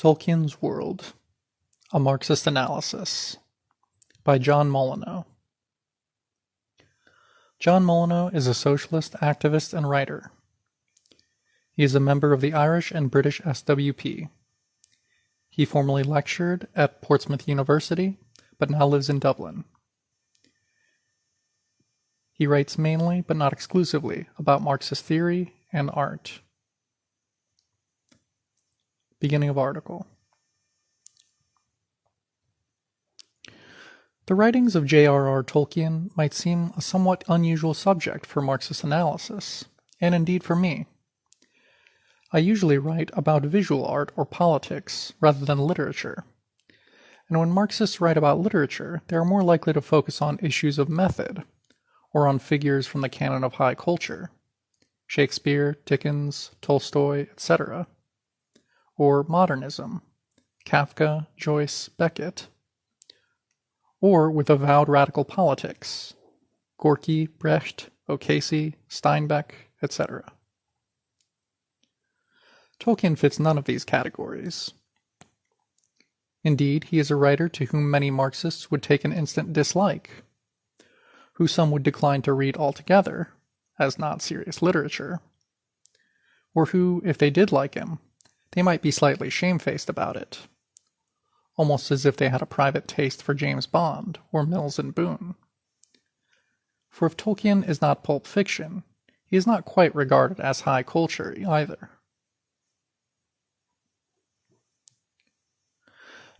Tolkien's World: A Marxist Analysis by John Molyneux. John Molyneux is a socialist, activist, and writer. He is a member of the Irish and British SWP. He formerly lectured at Portsmouth University, but now lives in Dublin. He writes mainly, but not exclusively, about Marxist theory and art. Beginning of article. The writings of J.R.R. Tolkien might seem a somewhat unusual subject for Marxist analysis, and indeed for me. I usually write about visual art or politics rather than literature, and when Marxists write about literature, they are more likely to focus on issues of method, or on figures from the canon of high culture, Shakespeare, Dickens, Tolstoy, etc., or modernism, Kafka, Joyce, Beckett, or with avowed radical politics, Gorky, Brecht, O'Casey, Steinbeck, etc. Tolkien fits none of these categories. Indeed, he is a writer to whom many Marxists would take an instant dislike, who some would decline to read altogether, as not serious literature, or who, if they did like him, they might be slightly shamefaced about it, almost as if they had a private taste for James Bond or Mills and Boon. For if Tolkien is not pulp fiction, he is not quite regarded as high culture either.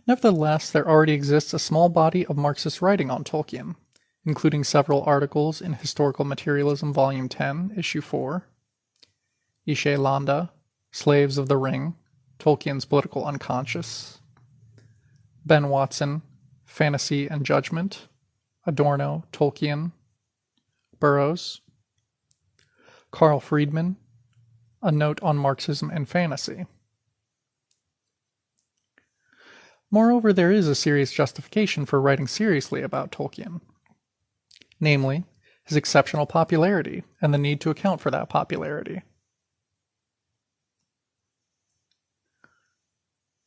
Nevertheless, there already exists a small body of Marxist writing on Tolkien, including several articles in Historical Materialism Volume 10, Issue 4, Ishe Landa, Slaves of the Ring, Tolkien's Political Unconscious, Ben Watson, Fantasy and Judgment, Adorno, Tolkien, Burroughs, Carl Friedman, A Note on Marxism and Fantasy. Moreover, there is a serious justification for writing seriously about Tolkien, namely, his exceptional popularity and the need to account for that popularity.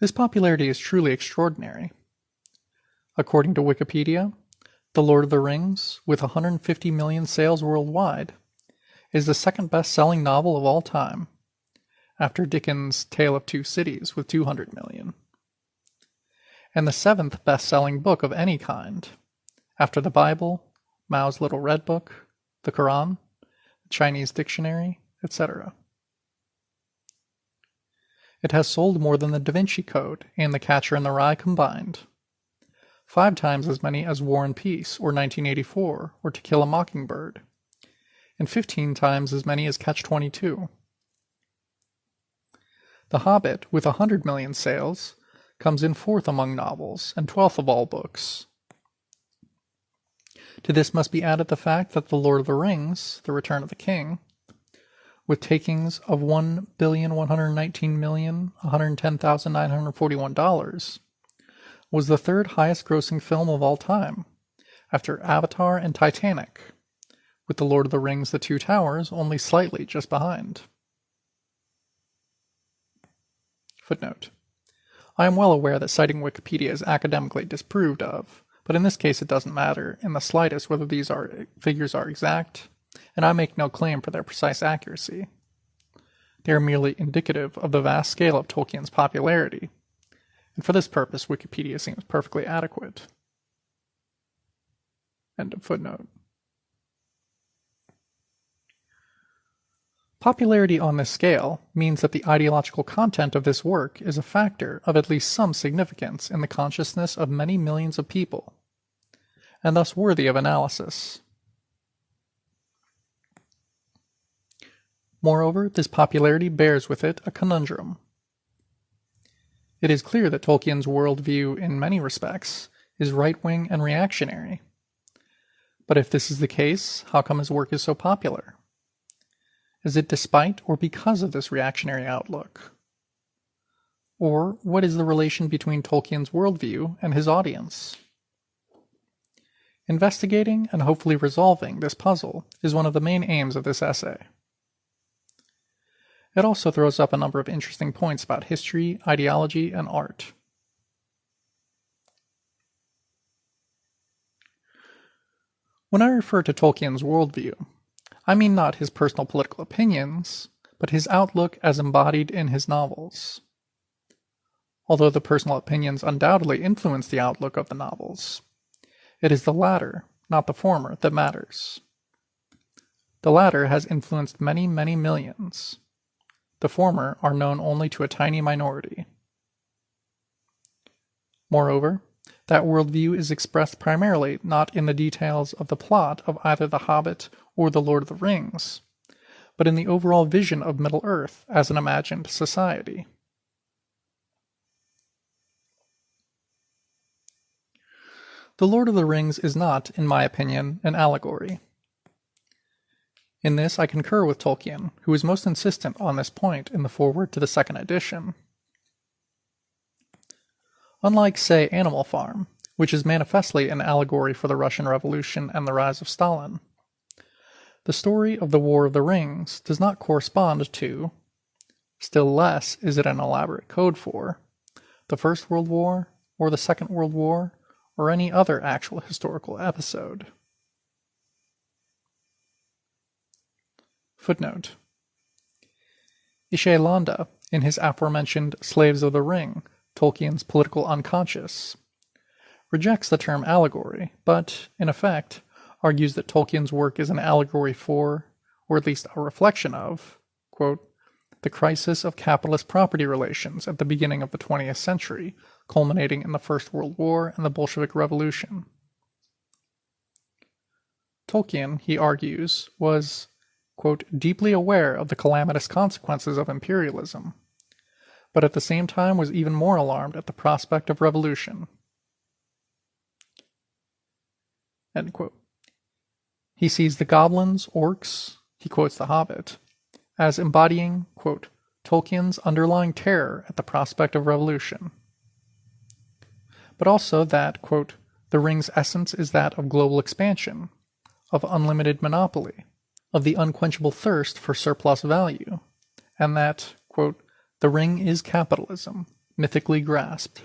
This popularity is truly extraordinary. According to Wikipedia, The Lord of the Rings, with 150 million sales worldwide, is the second best-selling novel of all time, after Dickens' Tale of Two Cities with 200 million, and the seventh best-selling book of any kind, after the Bible, Mao's Little Red Book, the Quran, the Chinese dictionary, etc. It has sold more than the Da Vinci Code and The Catcher in the Rye combined, 5 times as many as War and Peace, or 1984, or To Kill a Mockingbird, and 15 times as many as Catch-22. The Hobbit, with 100 million sales, comes in 4th among novels and 12th of all books. To this must be added the fact that The Lord of the Rings, The Return of the King, with takings of $1,119,110,941, was the third highest grossing film of all time, after Avatar and Titanic, with The Lord of the Rings The Two Towers only slightly just behind. Footnote. I am well aware that citing Wikipedia is academically disapproved of, but in this case it doesn't matter in the slightest whether these figures are exact, and I make no claim for their precise accuracy. They are merely indicative of the vast scale of Tolkien's popularity, and for this purpose Wikipedia seems perfectly adequate. End of footnote. Popularity on this scale means that the ideological content of this work is a factor of at least some significance in the consciousness of many millions of people, and thus worthy of analysis. Moreover, this popularity bears with it a conundrum. It is clear that Tolkien's worldview, in many respects, is right-wing and reactionary. But if this is the case, how come his work is so popular? Is it despite or because of this reactionary outlook? Or what is the relation between Tolkien's worldview and his audience? Investigating and hopefully resolving this puzzle is one of the main aims of this essay. It also throws up a number of interesting points about history, ideology, and art. When I refer to Tolkien's worldview, I mean not his personal political opinions, but his outlook as embodied in his novels. Although the personal opinions undoubtedly influence the outlook of the novels, it is the latter, not the former, that matters. The latter has influenced many, many millions. The former are known only to a tiny minority. Moreover, that worldview is expressed primarily not in the details of the plot of either The Hobbit or The Lord of the Rings, but in the overall vision of Middle-earth as an imagined society. The Lord of the Rings is not, in my opinion, an allegory. In this I concur with Tolkien, who is most insistent on this point in the foreword to the second edition. Unlike, say, Animal Farm, which is manifestly an allegory for the Russian Revolution and the rise of Stalin, the story of the War of the Rings does not correspond to, still less is it an elaborate code for, the First World War, or the Second World War, or any other actual historical episode. Footnote. Ishay Landa, in his aforementioned Slaves of the Ring, Tolkien's Political Unconscious, rejects the term allegory, but, in effect, argues that Tolkien's work is an allegory for, or at least a reflection of, quote, the crisis of capitalist property relations at the beginning of the 20th century, culminating in the First World War and the Bolshevik Revolution. Tolkien, he argues, was, quote, deeply aware of the calamitous consequences of imperialism, but at the same time was even more alarmed at the prospect of revolution. End quote. He sees the goblins, orcs, he quotes The Hobbit, as embodying, quote, Tolkien's underlying terror at the prospect of revolution, but also that, quote, the ring's essence is that of global expansion, of unlimited monopoly, of the unquenchable thirst for surplus value, and that, quote, the ring is capitalism, mythically grasped.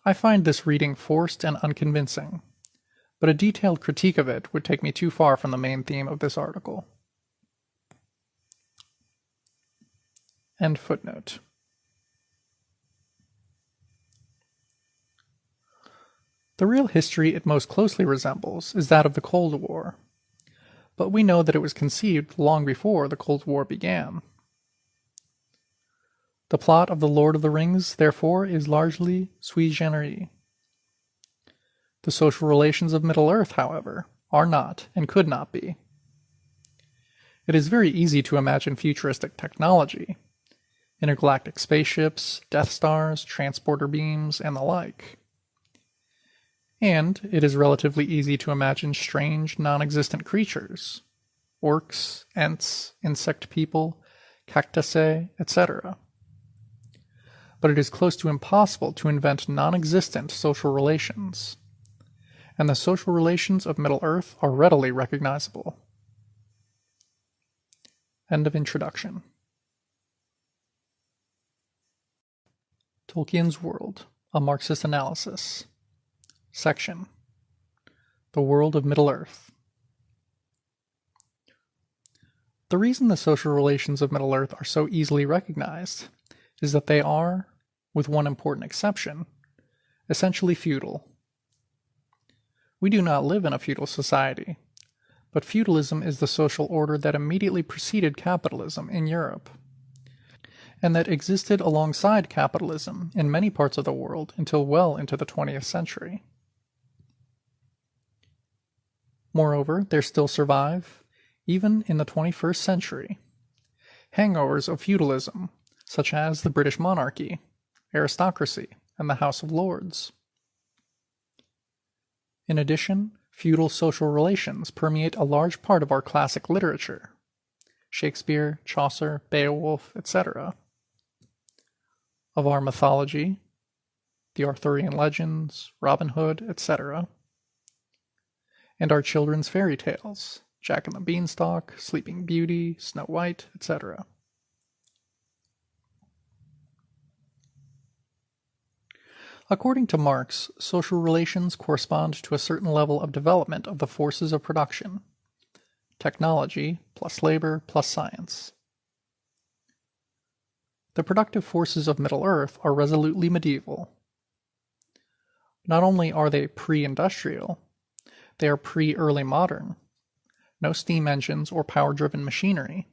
I find this reading forced and unconvincing, but a detailed critique of it would take me too far from the main theme of this article. End footnote. The real history it most closely resembles is that of the Cold War, but we know that it was conceived long before the Cold War began. The plot of The Lord of the Rings, therefore, is largely sui generis. The social relations of Middle-earth, however, are not and could not be. It is very easy to imagine futuristic technology, intergalactic spaceships, Death Stars, transporter beams, and the like. And it is relatively easy to imagine strange, non-existent creatures, orcs, ents, insect people, cactuae, etc. But it is close to impossible to invent non-existent social relations, and the social relations of Middle-earth are readily recognizable. End of introduction. Tolkien's World, a Marxist Analysis. Section. The World of Middle-earth. The reason the social relations of Middle-earth are so easily recognized is that they are, with one important exception, essentially feudal. We do not live in a feudal society, but feudalism is the social order that immediately preceded capitalism in Europe, and that existed alongside capitalism in many parts of the world until well into the 20th century. Moreover, there still survive, even in the 21st century, hangovers of feudalism, such as the British monarchy, aristocracy, and the House of Lords. In addition, feudal social relations permeate a large part of our classic literature, Shakespeare, Chaucer, Beowulf, etc., of our mythology, the Arthurian legends, Robin Hood, etc., and our children's fairy tales, Jack and the Beanstalk, Sleeping Beauty, Snow White, etc. According to Marx, social relations correspond to a certain level of development of the forces of production. Technology plus labor plus science. The productive forces of Middle-earth are resolutely medieval. Not only are they pre-industrial, they are pre-early modern. No steam engines or power-driven machinery.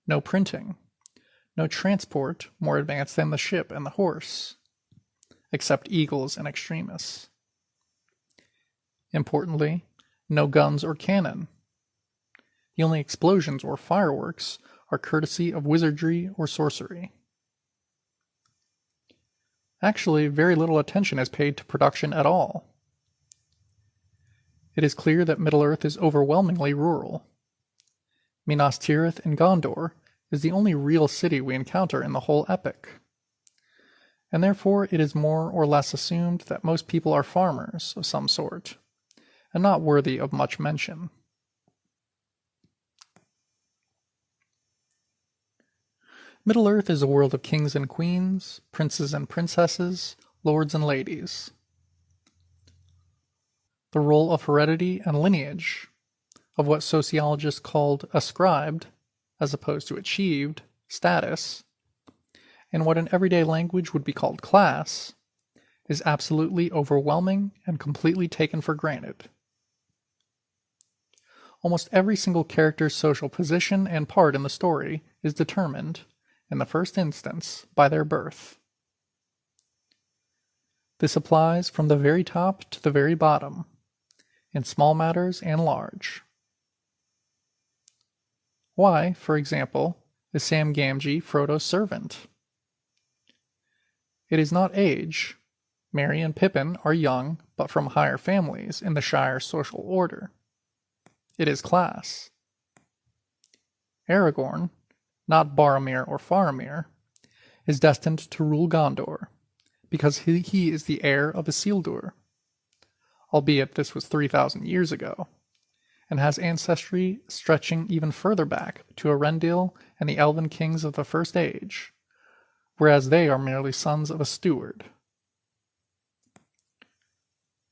No printing. No transport more advanced than the ship and the horse, except eagles and extremists. Importantly, no guns or cannon. The only explosions or fireworks are courtesy of wizardry or sorcery. Actually, very little attention is paid to production at all. It is clear that Middle-earth is overwhelmingly rural. Minas Tirith in Gondor is the only real city we encounter in the whole epic, and therefore it is more or less assumed that most people are farmers of some sort, and not worthy of much mention. Middle-earth is a world of kings and queens, princes and princesses, lords and ladies. The role of heredity and lineage, of what sociologists called ascribed, as opposed to achieved, status, and what in everyday language would be called class, is absolutely overwhelming and completely taken for granted. Almost every single character's social position and part in the story is determined, in the first instance, by their birth. This applies from the very top to the very bottom, in small matters and large. Why, for example, is Sam Gamgee Frodo's servant? It is not age. Merry and Pippin are young, but from higher families in the Shire's social order. It is class. Aragorn, not Boromir or Faramir, is destined to rule Gondor, because he is the heir of Isildur, albeit this was 3,000 years ago, and has ancestry stretching even further back to Arendil and the elven kings of the First Age, whereas they are merely sons of a steward.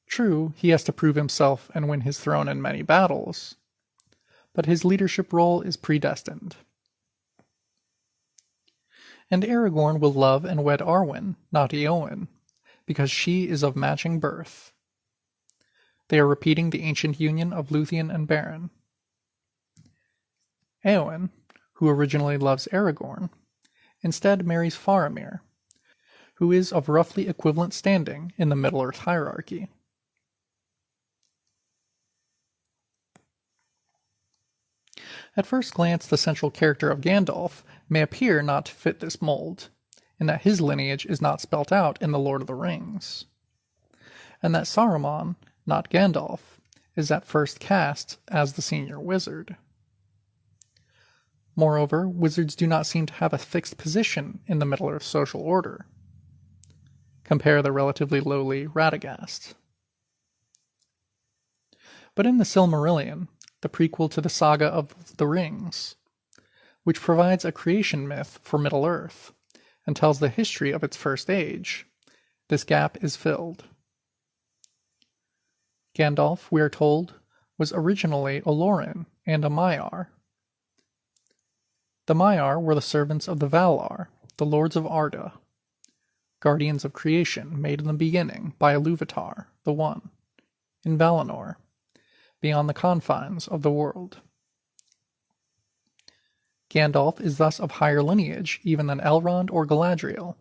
True, he has to prove himself and win his throne in many battles, but his leadership role is predestined. And Aragorn will love and wed Arwen, not Eowyn, because she is of matching birth. They are repeating the ancient union of Luthien and Beren. Eowyn, who originally loves Aragorn, instead marries Faramir, who is of roughly equivalent standing in the Middle-earth hierarchy. At first glance, the central character of Gandalf may appear not to fit this mold, in that his lineage is not spelt out in The Lord of the Rings, and that Saruman, not Gandalf, is at first cast as the senior wizard. Moreover, wizards do not seem to have a fixed position in the Middle-earth social order. Compare the relatively lowly Radagast. But in the Silmarillion, the prequel to the Saga of the Rings, which provides a creation myth for Middle-earth and tells the history of its first age, this gap is filled. Gandalf, we are told, was originally a Loren and a Maiar. The Maiar were the servants of the Valar, the Lords of Arda, guardians of creation made in the beginning by Ilúvatar, the One, in Valinor, beyond the confines of the world. Gandalf is thus of higher lineage even than Elrond or Galadriel,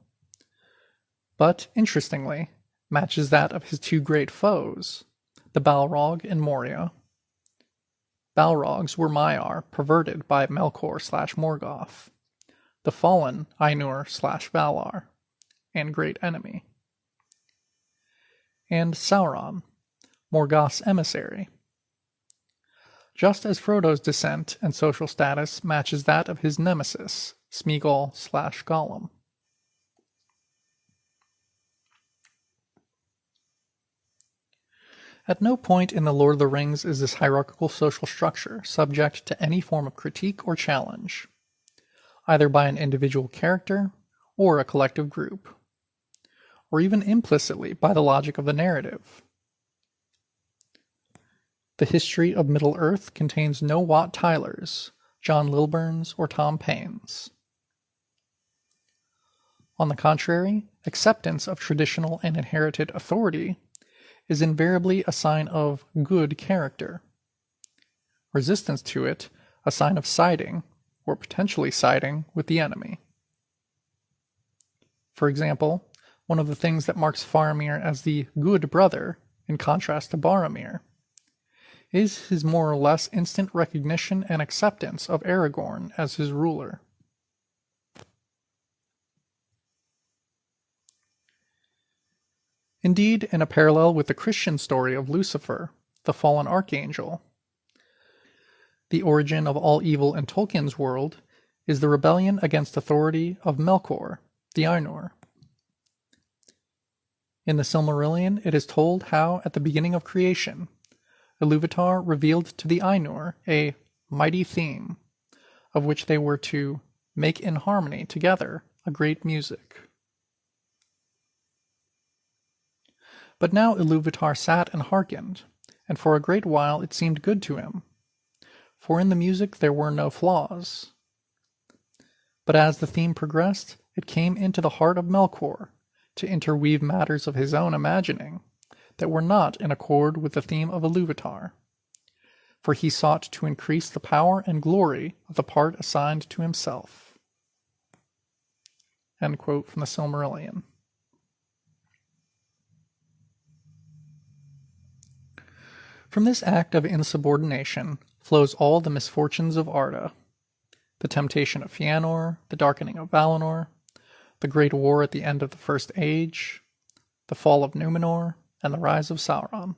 but, interestingly, matches that of his two great foes, the Balrog and Moria. Balrogs were Maiar perverted by Melkor/Morgoth, the fallen Ainur/Valar, and great enemy. And Sauron, Morgoth's emissary. Just as Frodo's descent and social status matches that of his nemesis, Smeagol/Gollum. At no point in The Lord of the Rings is this hierarchical social structure subject to any form of critique or challenge, either by an individual character or a collective group, or even implicitly by the logic of the narrative. The history of Middle-earth contains no Wat Tylers, John Lilburns, or Tom Paines. On the contrary, acceptance of traditional and inherited authority is invariably a sign of good character. Resistance to it, a sign of siding, or potentially siding, with the enemy. For example, one of the things that marks Faramir as the good brother, in contrast to Boromir, is his more or less instant recognition and acceptance of Aragorn as his ruler. Indeed, in a parallel with the Christian story of Lucifer, the fallen archangel, the origin of all evil in Tolkien's world is the rebellion against authority of Melkor, the Ainur. In the Silmarillion, it is told how, at the beginning of creation, Iluvatar revealed to the Ainur a mighty theme, of which they were to make in harmony together a great music. But now Iluvatar sat and hearkened, and for a great while it seemed good to him, for in the music there were no flaws. But as the theme progressed, it came into the heart of Melkor to interweave matters of his own imagining that were not in accord with the theme of Iluvatar, for he sought to increase the power and glory of the part assigned to himself. End quote from the Silmarillion. From this act of insubordination flows all the misfortunes of Arda, the temptation of Fëanor, the darkening of Valinor, the great war at the end of the First Age, the fall of Númenor, and the rise of Sauron.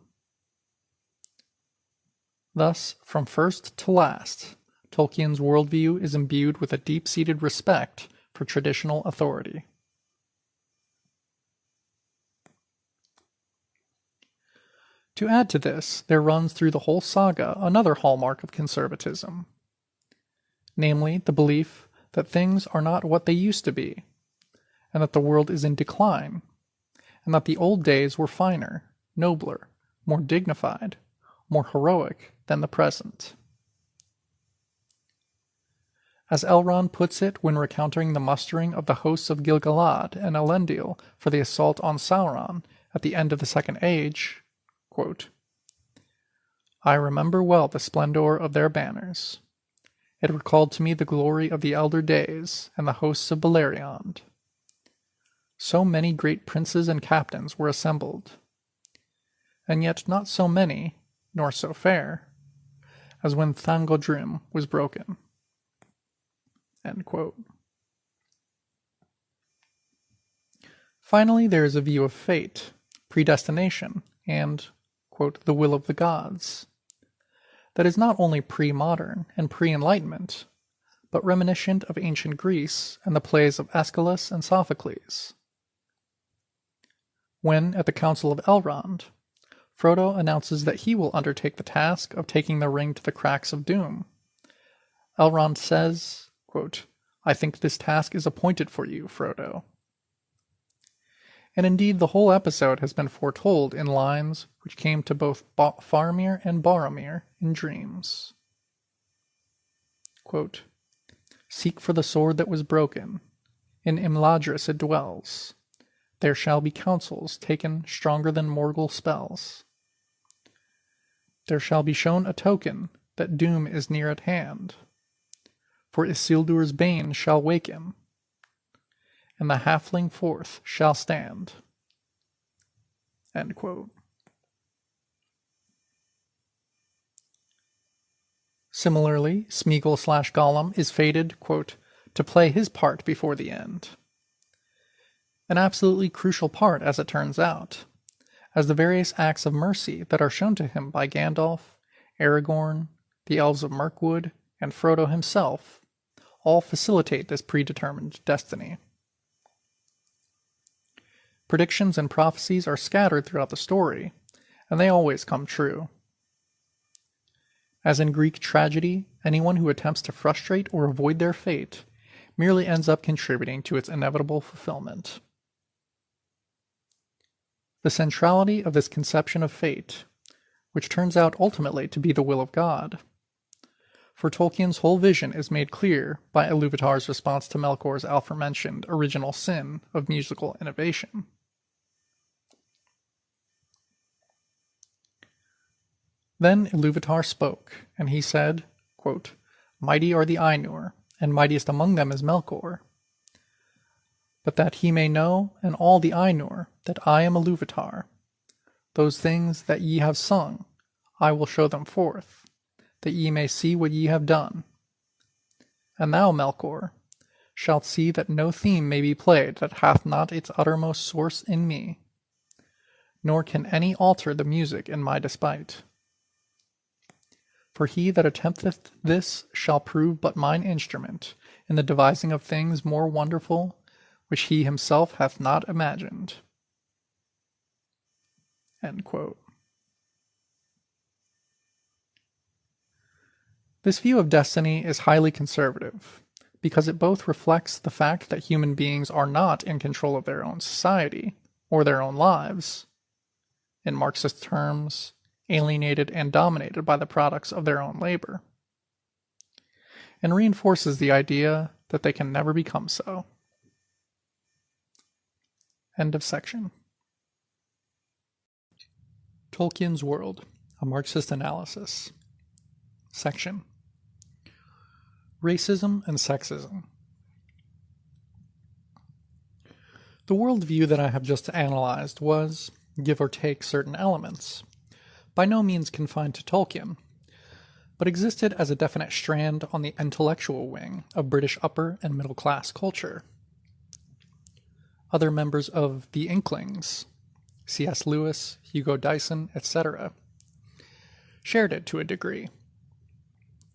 Thus, from first to last, Tolkien's worldview is imbued with a deep-seated respect for traditional authority. To add to this, there runs through the whole saga another hallmark of conservatism, namely the belief that things are not what they used to be, and that the world is in decline, and that the old days were finer, nobler, more dignified, more heroic than the present. As Elrond puts it when recounting the mustering of the hosts of Gil-galad and Elendil for the assault on Sauron at the end of the Second Age, quote, I remember well the splendor of their banners. It recalled to me the glory of the elder days and the hosts of Beleriand. So many great princes and captains were assembled, and yet not so many, nor so fair, as when Thangodrim was broken. End quote. Finally, there is a view of fate, predestination, and quote, the will of the gods, that is not only pre-modern and pre-Enlightenment, but reminiscent of ancient Greece and the plays of Aeschylus and Sophocles. When, at the Council of Elrond, Frodo announces that he will undertake the task of taking the ring to the cracks of doom, Elrond says, quote, I think this task is appointed for you, Frodo. And indeed the whole episode has been foretold in lines which came to both Faramir and Boromir in dreams. Quote, Seek for the sword that was broken. In Imladris it dwells. There shall be counsels taken stronger than Morgul spells. There shall be shown a token that doom is near at hand. For Isildur's bane shall waken, and the halfling forth shall stand. End quote. Similarly, Smeagol/Gollum is fated, quote, to play his part before the end. An absolutely crucial part, as it turns out, as the various acts of mercy that are shown to him by Gandalf, Aragorn, the Elves of Mirkwood, and Frodo himself all facilitate this predetermined destiny. Predictions and prophecies are scattered throughout the story, and they always come true. As in Greek tragedy, anyone who attempts to frustrate or avoid their fate merely ends up contributing to its inevitable fulfillment. The centrality of this conception of fate, which turns out ultimately to be the will of God. For Tolkien's whole vision is made clear by Ilúvatar's response to Melkor's aforementioned original sin of musical innovation. Then Ilúvatar spoke, and he said, quote, Mighty are the Ainur, and mightiest among them is Melkor. But that he may know, and all the Ainur, that I am Ilúvatar, those things that ye have sung, I will show them forth, that ye may see what ye have done. And thou, Melkor, shalt see that no theme may be played that hath not its uttermost source in me, nor can any alter the music in my despite. For he that attempteth this shall prove but mine instrument in the devising of things more wonderful, which he himself hath not imagined. End quote. This view of destiny is highly conservative, because it both reflects the fact that human beings are not in control of their own society, or their own lives, in Marxist terms, alienated and dominated by the products of their own labor, and reinforces the idea that they can never become so. End of section. Tolkien's World, a Marxist Analysis. Section. Racism and Sexism. The worldview that I have just analyzed was, give or take certain elements, by no means confined to Tolkien, but existed as a definite strand on the intellectual wing of British upper and middle class culture. Other members of the Inklings, C.S. Lewis, Hugo Dyson, etc., shared it to a degree,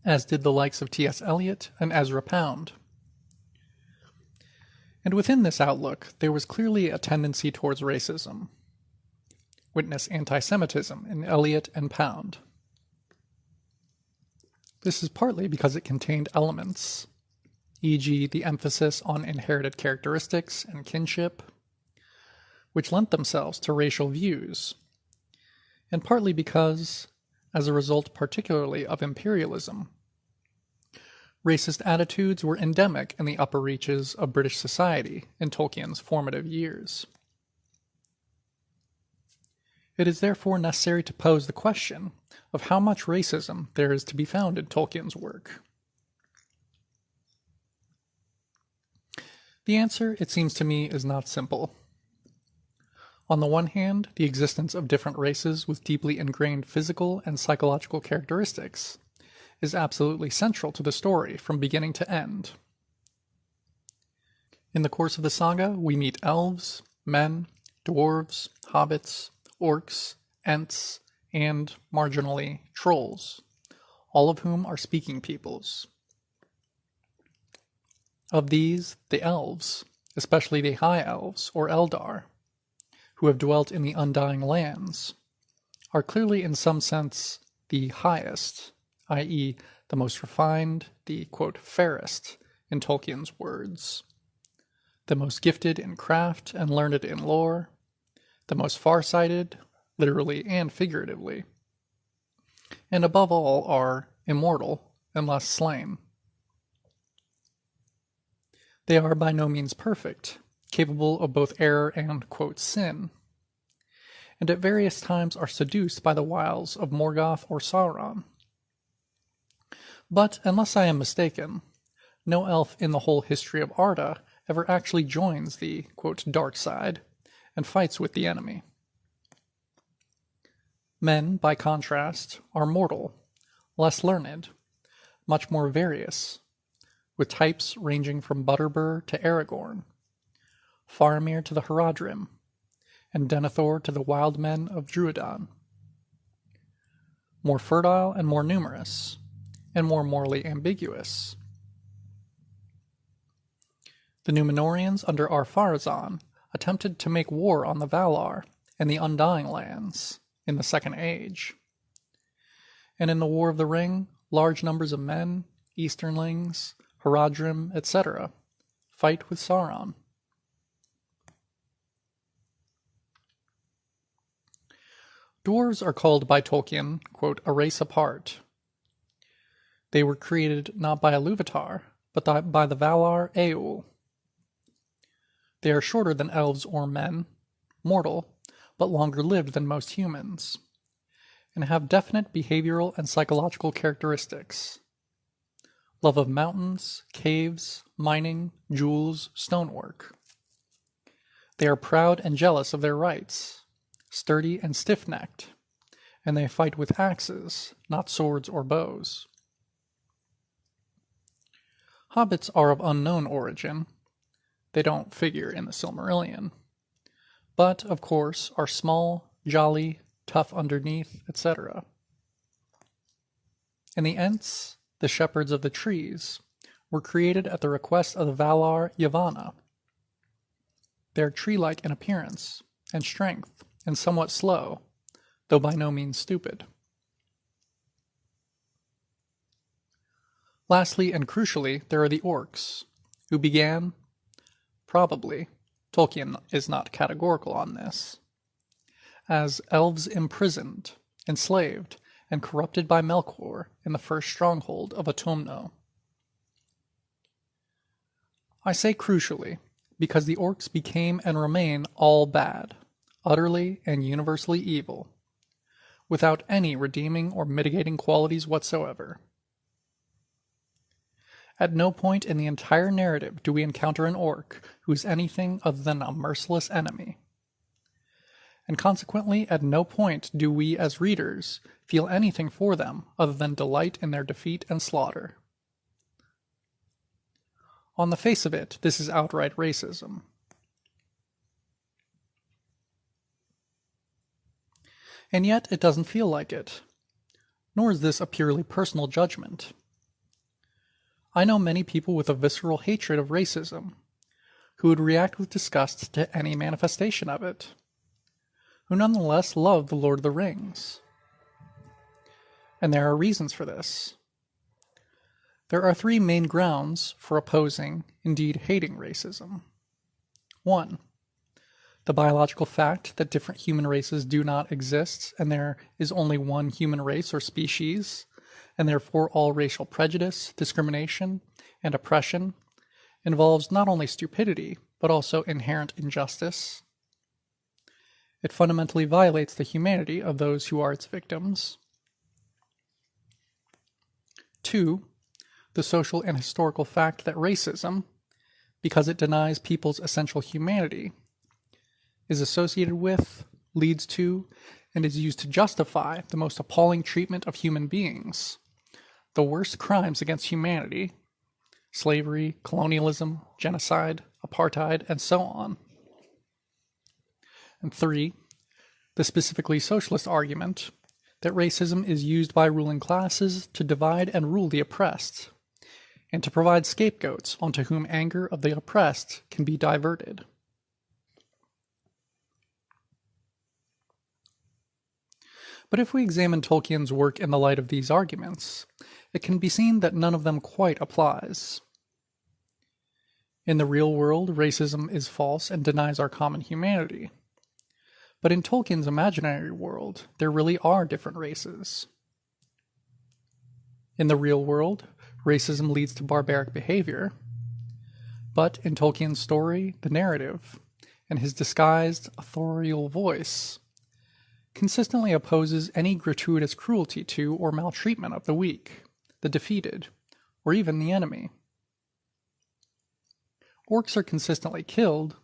as did the likes of T.S. Eliot and Ezra Pound. And within this outlook, there was clearly a tendency towards racism. Witness anti-Semitism in Eliot and Pound. This is partly because it contained elements, e.g. the emphasis on inherited characteristics and kinship, which lent themselves to racial views, and partly because, as a result particularly of imperialism, racist attitudes were endemic in the upper reaches of British society in Tolkien's formative years. It is therefore necessary to pose the question of how much racism there is to be found in Tolkien's work. The answer, it seems to me, is not simple. On the one hand, the existence of different races with deeply ingrained physical and psychological characteristics is absolutely central to the story from beginning to end. In the course of the saga, we meet elves, men, dwarves, hobbits, orcs, ents, and, marginally, trolls, all of whom are speaking peoples. Of these, the elves, especially the high elves, or Eldar, who have dwelt in the Undying Lands, are clearly in some sense the highest, i.e. the most refined, the, quote, fairest, in Tolkien's words, the most gifted in craft and learned in lore, the most far-sighted, literally and figuratively, and above all are immortal unless slain. They are by no means perfect, capable of both error and, quote, sin, and at various times are seduced by the wiles of Morgoth or Sauron. But, unless I am mistaken, no elf in the whole history of Arda ever actually joins the, quote, dark side and fights with the enemy. Men, by contrast, are mortal, less learned, much more various, with types ranging from Butterbur to Aragorn, Faramir to the Haradrim, and Denethor to the wild men of Druadan. More fertile and more numerous, and more morally ambiguous. The Númenóreans under Ar-Pharazôn attempted to make war on the Valar and the Undying Lands, in the Second Age. And in the War of the Ring, large numbers of men, Easternlings, Haradrim, etc., fight with Sauron. Dwarves are called by Tolkien, quote, a race apart. They were created not by Ilúvatar, but by the Valar Eowl. They are shorter than elves or men, mortal, but longer lived than most humans, and have definite behavioral and psychological characteristics. Love of mountains, caves, mining, jewels, stonework. They are proud and jealous of their rights, sturdy and stiff-necked, and they fight with axes, not swords or bows. Hobbits are of unknown origin. They don't figure in the Silmarillion, but, of course, are small, jolly, tough underneath, etc. And the Ents, the shepherds of the trees, were created at the request of the Valar Yavanna. They are tree-like in appearance and strength, and somewhat slow, though by no means stupid. Lastly and crucially, there are the orcs, who began, probably, Tolkien is not categorical on this, as elves imprisoned, enslaved, and corrupted by Melkor in the first stronghold of Autumno. I say crucially, because the orcs became and remain all bad, utterly and universally evil, without any redeeming or mitigating qualities whatsoever. At no point in the entire narrative do we encounter an orc who is anything other than a merciless enemy. And consequently, at no point do we as readers feel anything for them other than delight in their defeat and slaughter. On the face of it, this is outright racism. And yet it doesn't feel like it. Nor is this a purely personal judgment. I know many people with a visceral hatred of racism, who would react with disgust to any manifestation of it, who nonetheless love The Lord of the Rings. And there are reasons for this. There are three main grounds for opposing, indeed hating, racism. 1. The biological fact that different human races do not exist, and there is only one human race or species, and therefore all racial prejudice, discrimination, and oppression involves not only stupidity, but also inherent injustice. It fundamentally violates the humanity of those who are its victims. 2. The social and historical fact that racism, because it denies people's essential humanity, is associated with, leads to, and is used to justify the most appalling treatment of human beings, the worst crimes against humanity, slavery, colonialism, genocide, apartheid, and so on. And 3, the specifically socialist argument that racism is used by ruling classes to divide and rule the oppressed, and to provide scapegoats onto whom anger of the oppressed can be diverted. But if we examine Tolkien's work in the light of these arguments, it can be seen that none of them quite applies. In the real world, racism is false and denies our common humanity. But in Tolkien's imaginary world, there really are different races. In the real world, racism leads to barbaric behavior. But in Tolkien's story, the narrative, and his disguised authorial voice, consistently opposes any gratuitous cruelty to or maltreatment of the weak, the defeated, or even the enemy. Orcs are consistently killed,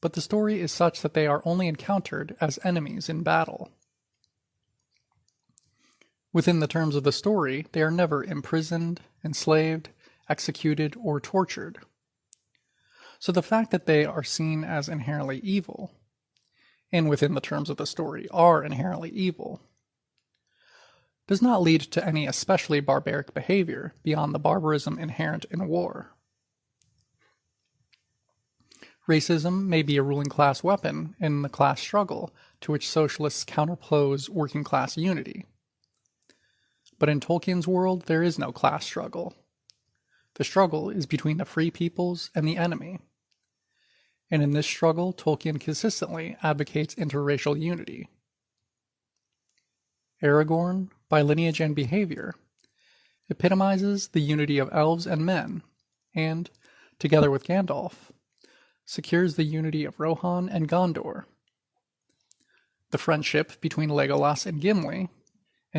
but the story is such that they are only encountered as enemies in battle. Within the terms of the story, they are never imprisoned, enslaved, executed, or tortured. So the fact that they are seen as inherently evil, and within the terms of the story are inherently evil, does not lead to any especially barbaric behavior beyond the barbarism inherent in war. Racism may be a ruling class weapon in the class struggle to which socialists counterpose working class unity. But in Tolkien's world, there is no class struggle. The struggle is between the free peoples and the enemy. And in this struggle, Tolkien consistently advocates interracial unity. Aragorn, by lineage and behavior, epitomizes the unity of elves and men, and, together with Gandalf, secures the unity of Rohan and Gondor. The friendship between Legolas and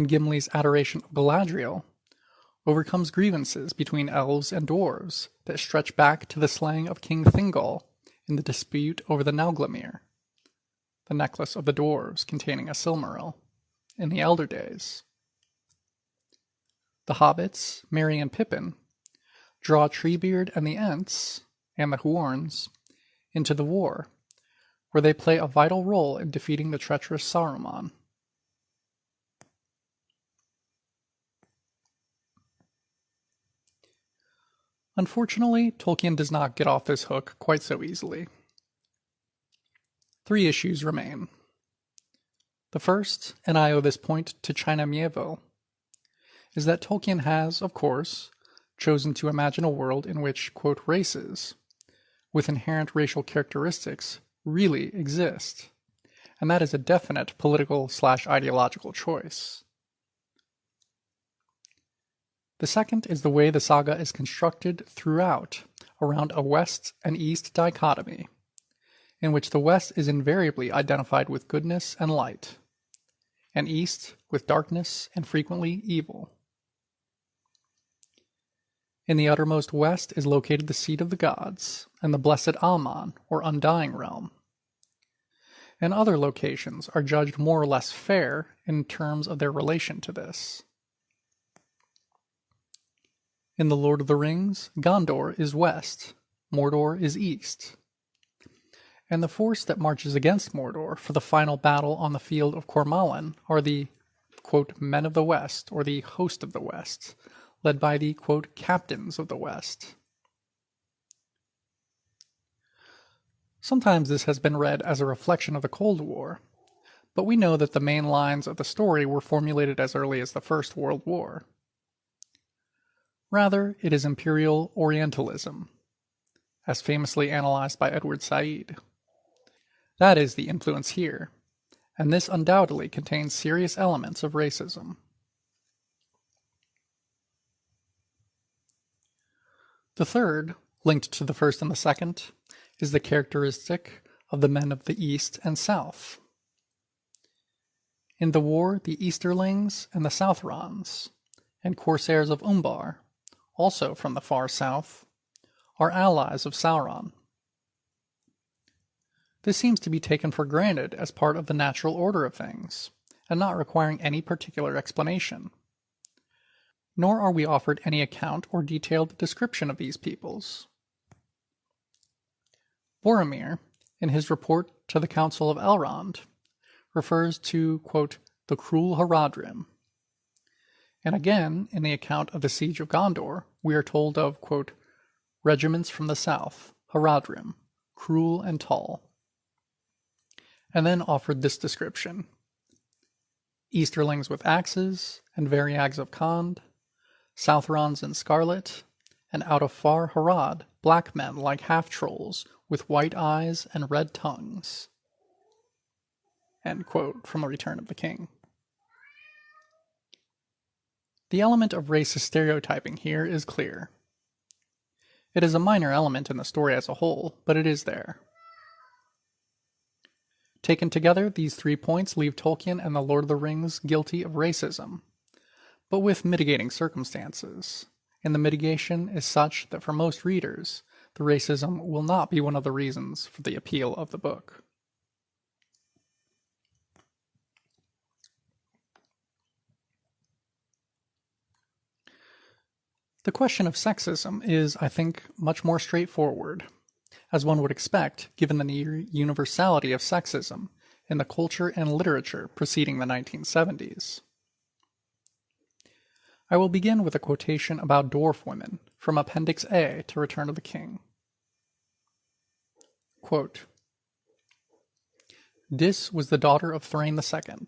Gimli's adoration of Galadriel, overcomes grievances between elves and dwarves that stretch back to the slaying of King Thingol in the dispute over the Nauglamir, the necklace of the dwarves containing a Silmaril, in the Elder Days. The hobbits, Merry and Pippin, draw Treebeard and the Ents, and the Huorns, into the war, where they play a vital role in defeating the treacherous Saruman. Unfortunately, Tolkien does not get off this hook quite so easily. 3 issues remain. The first, and I owe this point to China Miéville, is that Tolkien has, of course, chosen to imagine a world in which, quote, races, with inherent racial characteristics, really exist, and that is a definite political/ideological choice. The second is the way the saga is constructed throughout around a West and East dichotomy, in which the West is invariably identified with goodness and light, and East with darkness and frequently evil. In the uttermost West is located the seat of the gods, and the blessed Aman, or Undying Realm. And other locations are judged more or less fair in terms of their relation to this. In The Lord of the Rings, Gondor is west, Mordor is east. And the force that marches against Mordor for the final battle on the field of Cormallen are the, quote, men of the West, or the host of the West, led by the, quote, captains of the West. Sometimes this has been read as a reflection of the Cold War, but we know that the main lines of the story were formulated as early as the First World War. Rather, it is imperial Orientalism, as famously analyzed by Edward Said. That is the influence here, and this undoubtedly contains serious elements of racism. The third, linked to the first and the second, is the characteristic of the men of the East and South. In the war, the Easterlings and the Southrons, and corsairs of Umbar, also from the far south, are allies of Sauron. This seems to be taken for granted as part of the natural order of things, and not requiring any particular explanation. Nor are we offered any account or detailed description of these peoples. Boromir, in his report to the Council of Elrond, refers to, quote, the cruel Haradrim. And again, in the account of the siege of Gondor, we are told of, quote, regiments from the south, Haradrim, cruel and tall. And then offered this description: Easterlings with axes, and Variags of Khand, Southrons in scarlet, and out of far Harad, black men like half-trolls, with white eyes and red tongues. End quote from A Return of the King. The element of racist stereotyping here is clear. It is a minor element in the story as a whole, but it is there. Taken together, these 3 points leave Tolkien and The Lord of the Rings guilty of racism, but with mitigating circumstances, and the mitigation is such that for most readers, the racism will not be one of the reasons for the appeal of the book. The question of sexism is, I think, much more straightforward, as one would expect given the near universality of sexism in the culture and literature preceding the 1970s. I will begin with a quotation about dwarf women from Appendix A to Return of the King. Quote, Dis was the daughter of Thrain II.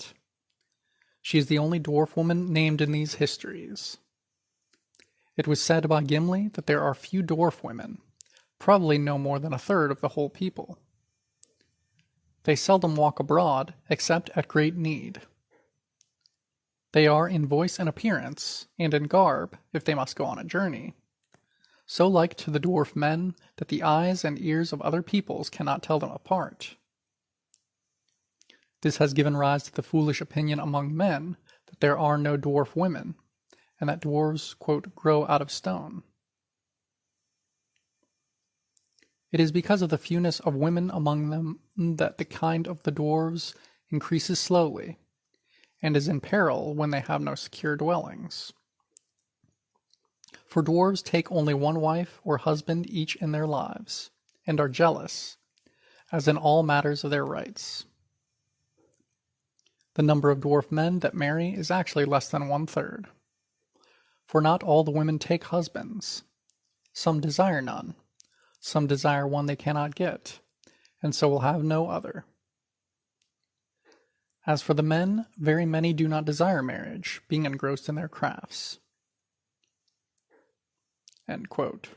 She is the only dwarf woman named in these histories. It was said by Gimli that there are few dwarf women, probably no more than a third of the whole people. They seldom walk abroad, except at great need. They are in voice and appearance, and in garb, if they must go on a journey, so like to the dwarf men that the eyes and ears of other peoples cannot tell them apart. This has given rise to the foolish opinion among men that there are no dwarf women, and that dwarves, quote, grow out of stone. It is because of the fewness of women among them that the kind of the dwarves increases slowly, and is in peril when they have no secure dwellings. For dwarves take only one wife or husband each in their lives, and are jealous, as in all matters of their rights. The number of dwarf men that marry is actually less than 1/3. For not all the women take husbands. Some desire none. Some desire one they cannot get, and so will have no other. As for the men, very many do not desire marriage, being engrossed in their crafts. End quote.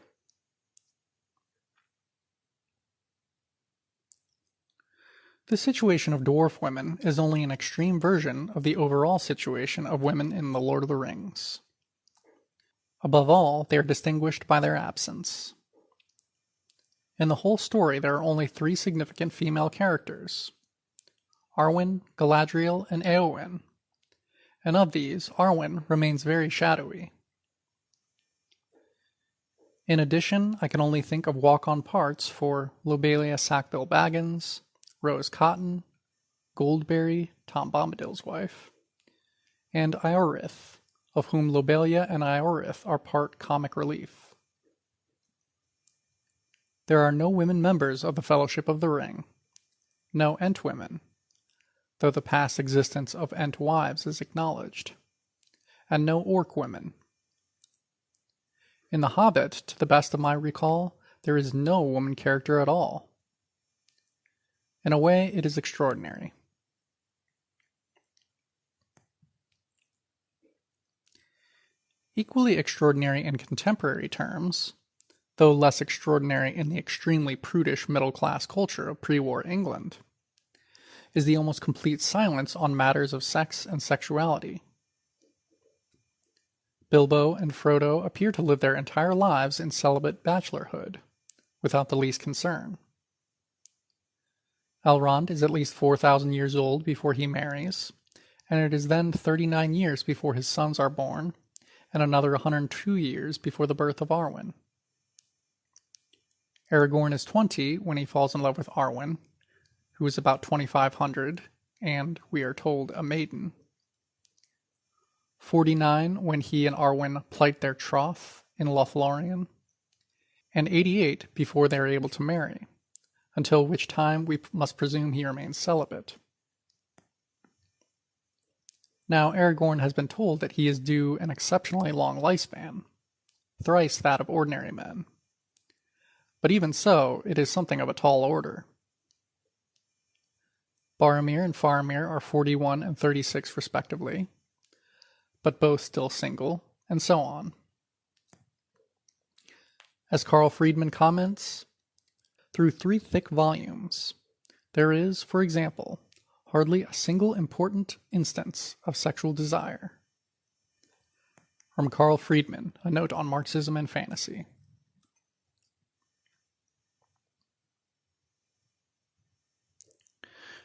The situation of dwarf women is only an extreme version of the overall situation of women in The Lord of the Rings. Above all, they are distinguished by their absence. In the whole story, there are only 3 significant female characters: Arwen, Galadriel, and Éowyn, and of these, Arwen remains very shadowy. In addition, I can only think of walk-on parts for Lobelia Sackville Baggins, Rose Cotton, Goldberry, Tom Bombadil's wife, and Iorith, of whom Lobelia and Iorith are part comic relief. There are no women members of the Fellowship of the Ring, no Ent-women, though the past existence of Ent-wives is acknowledged, and no Orc women. In The Hobbit, to the best of my recall, there is no woman character at all. In a way, it is extraordinary. Equally extraordinary in contemporary terms, though less extraordinary in the extremely prudish middle-class culture of pre-war England, is the almost complete silence on matters of sex and sexuality. Bilbo and Frodo appear to live their entire lives in celibate bachelorhood, without the least concern. Elrond is at least 4,000 years old before he marries, and it is then 39 years before his sons are born, and another 102 years before the birth of Arwen. Aragorn is 20 when he falls in love with Arwen, who is about 2,500, and, we are told, a maiden. 49 when he and Arwen plight their troth in Lothlorien, and 88 before they are able to marry, until which time we must presume he remains celibate. Now Aragorn has been told that he is due an exceptionally long lifespan, thrice that of ordinary men. But even so, it is something of a tall order. Boromir and Faramir are 41 and 36 respectively, but both still single, and so on. As Carl Friedman comments, through 3 thick volumes, there is, for example, hardly a single important instance of sexual desire. From Carl Friedman, a note on Marxism and fantasy.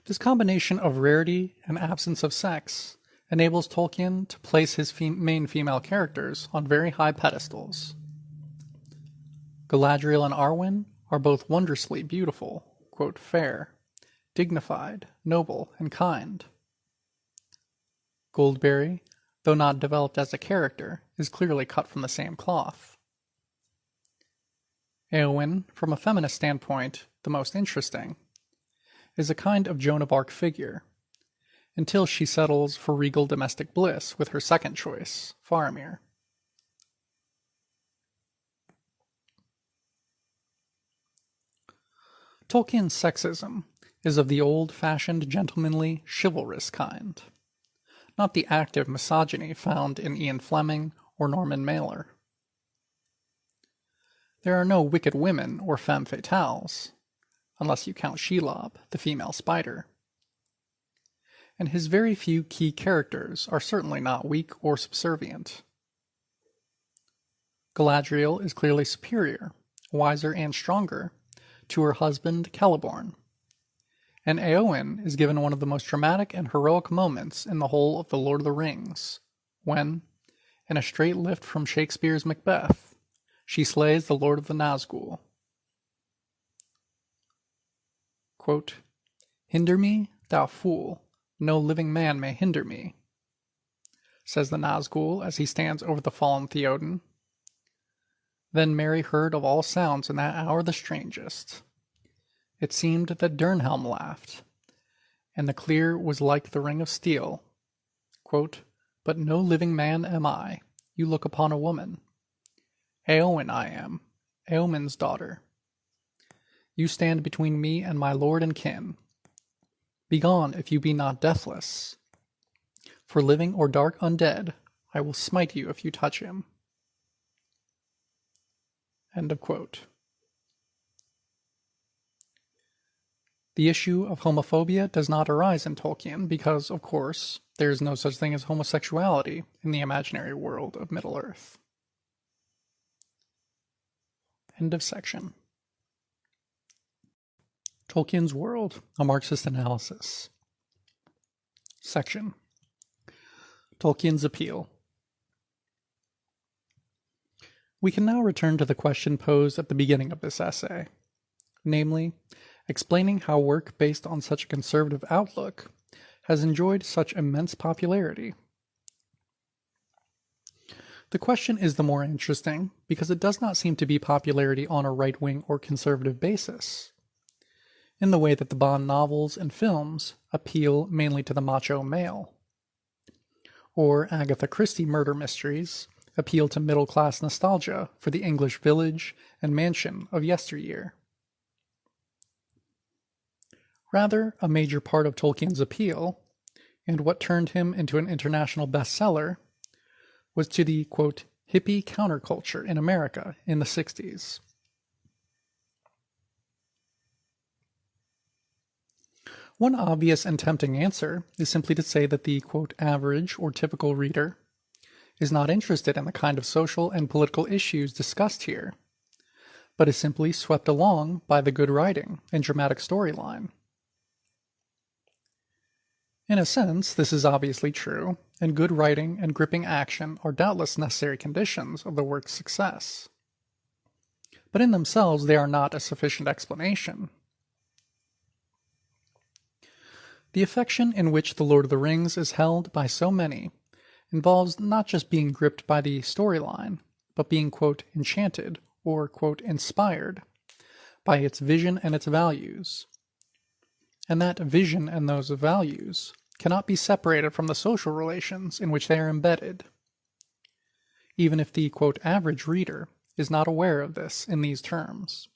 This combination of rarity and absence of sex enables Tolkien to place his main female characters on very high pedestals. Galadriel and Arwen are both wondrously beautiful, quote, fair, dignified, noble, and kind. Goldberry, though not developed as a character, is clearly cut from the same cloth. Éowyn, from a feminist standpoint, the most interesting, is a kind of Joan of Arc figure, until she settles for regal domestic bliss with her second choice, Faramir. Tolkien's sexism is of the old-fashioned gentlemanly, chivalrous kind, not the active misogyny found in Ian Fleming or Norman Mailer. There are no wicked women or femme fatales, unless you count Shelob, the female spider. And his very few key characters are certainly not weak or subservient. Galadriel is clearly superior, wiser and stronger, to her husband Celeborn, and Éowyn is given one of the most dramatic and heroic moments in the whole of The Lord of the Rings, when, in a straight lift from Shakespeare's Macbeth, she slays the Lord of the Nazgul. Quote, "Hinder me, thou fool, no living man may hinder me," says the Nazgul as he stands over the fallen Theoden. Then Merry heard of all sounds in that hour the strangest. It seemed that Durnhelm laughed, and the clear was like the ring of steel. Quote, "But no living man am I, you look upon a woman. Éowyn I am, Éomen's daughter. You stand between me and my lord and kin. Begone if you be not deathless. For living or dark undead, I will smite you if you touch him." End of quote. The issue of homophobia does not arise in Tolkien because, of course, there is no such thing as homosexuality in the imaginary world of Middle-earth. End of section. Tolkien's World, a Marxist Analysis. Section. Tolkien's Appeal. We can now return to the question posed at the beginning of this essay, namely, explaining how work based on such a conservative outlook has enjoyed such immense popularity. The question is the more interesting because it does not seem to be popularity on a right-wing or conservative basis, in the way that the Bond novels and films appeal mainly to the macho male, or Agatha Christie murder mysteries appeal to middle-class nostalgia for the English village and mansion of yesteryear. Rather, a major part of Tolkien's appeal, and what turned him into an international bestseller, was to the, quote, hippie counterculture in America in the 60s. One obvious and tempting answer is simply to say that the, quote, average or typical reader is not interested in the kind of social and political issues discussed here, but is simply swept along by the good writing and dramatic storyline. In a sense, this is obviously true, and good writing and gripping action are doubtless necessary conditions of the work's success. But in themselves, they are not a sufficient explanation. The affection in which The Lord of the Rings is held by so many involves not just being gripped by the storyline, but being, quote, enchanted or, quote, inspired by its vision and its values. And that vision and those values cannot be separated from the social relations in which they are embedded, even if the, quote, average reader is not aware of this in these terms.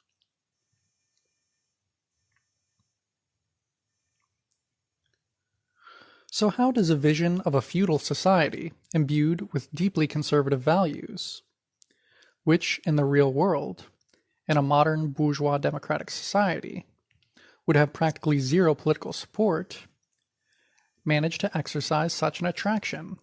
So how does a vision of a feudal society imbued with deeply conservative values, which in the real world, in a modern bourgeois democratic society, would have practically zero political support, manage to exercise such an attraction?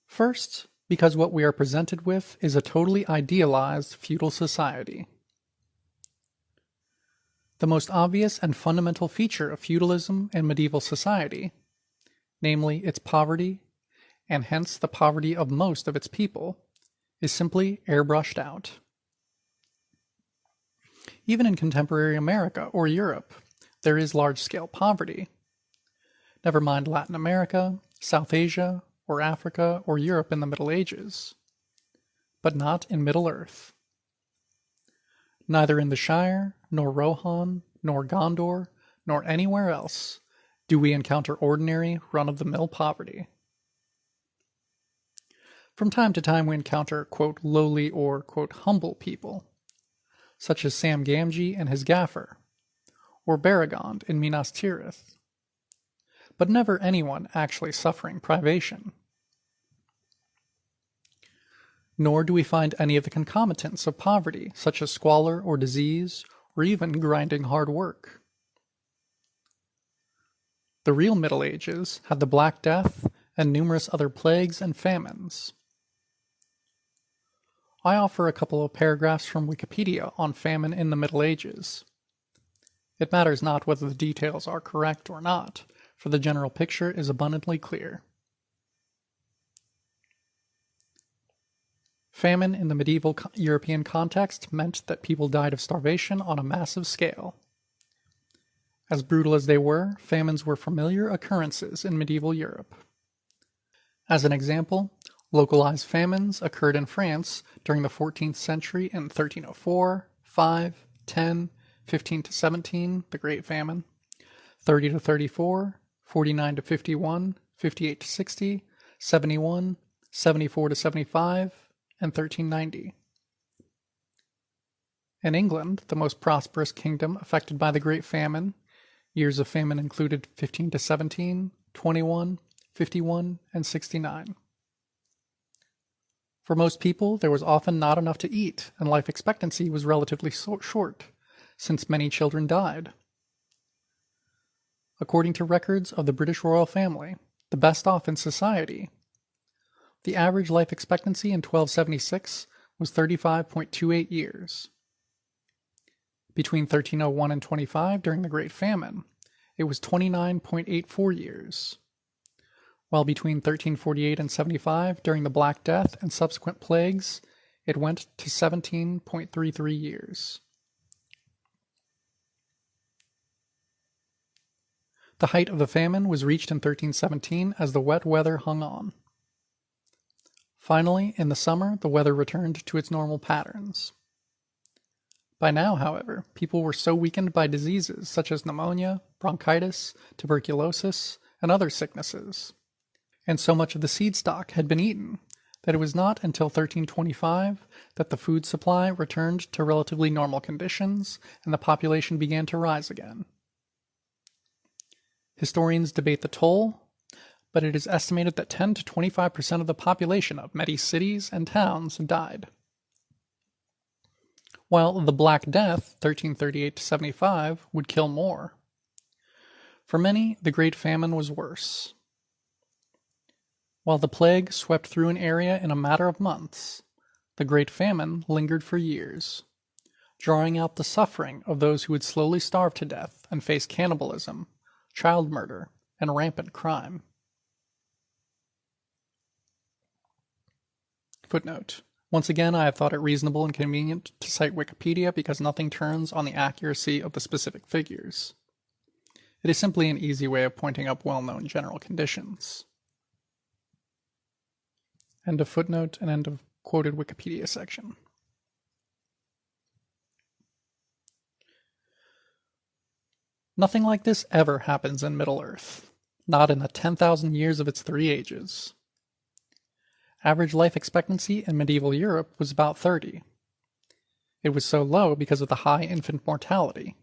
First, because what we are presented with is a totally idealized feudal society. The most obvious and fundamental feature of feudalism and medieval society, namely its poverty, and hence the poverty of most of its people, is simply airbrushed out. Even in contemporary America or Europe, there is large-scale poverty. Never mind Latin America, South Asia, or Africa, or Europe in the Middle Ages. But not in Middle-earth. Neither in the Shire, nor Rohan, nor Gondor, nor anywhere else do we encounter ordinary, run-of-the-mill poverty. From time to time we encounter, quote, lowly or, quote, humble people, such as Sam Gamgee and his gaffer, or Baragond in Minas Tirith, but never anyone actually suffering privation. Nor do we find any of the concomitants of poverty, such as squalor or disease, or even grinding hard work. The real Middle Ages had the Black Death and numerous other plagues and famines. I offer a couple of paragraphs from Wikipedia on famine in the Middle Ages. It matters not whether the details are correct or not, for the general picture is abundantly clear. Famine in the medieval European context meant that people died of starvation on a massive scale. As brutal as they were, famines were familiar occurrences in medieval Europe. As an example, localized famines occurred in France during the 14th century in 1304, 5, 10, 15 to 17, the Great Famine, 30 to 34, 49 to 51, 58 to 60, 71, 74 to 75, and 1390. In England, the most prosperous kingdom affected by the Great Famine, years of famine included 15 to 17, 21, 51, and 69. For most people, there was often not enough to eat, and life expectancy was relatively short, since many children died. According to records of the British royal family, the best off in society, the average life expectancy in 1276 was 35.28 years. Between 1301 and 25, during the Great Famine, it was 29.84 years, while between 1348 and 75, during the Black Death and subsequent plagues, it went to 17.33 years. The height of the famine was reached in 1317 as the wet weather hung on. Finally, in the summer, the weather returned to its normal patterns. By now, however, people were so weakened by diseases such as pneumonia, bronchitis, tuberculosis, and other sicknesses, and so much of the seed stock had been eaten, that it was not until 1325 that the food supply returned to relatively normal conditions and the population began to rise again. Historians debate the toll, but it is estimated that 10 to 25% of the population of many cities and towns died. While the Black Death, 1338 to 75, would kill more. For many, the Great Famine was worse. While the plague swept through an area in a matter of months, the Great Famine lingered for years, drawing out the suffering of those who would slowly starve to death and face cannibalism, child murder, and rampant crime. Footnote. Once again, I have thought it reasonable and convenient to cite Wikipedia because nothing turns on the accuracy of the specific figures. It is simply an easy way of pointing up well-known general conditions. End of footnote and end of quoted Wikipedia section. Nothing like this ever happens in Middle-earth, not in the 10,000 years of its 3 ages. Average life expectancy in medieval Europe was about 30. It was so low because of the high infant mortality.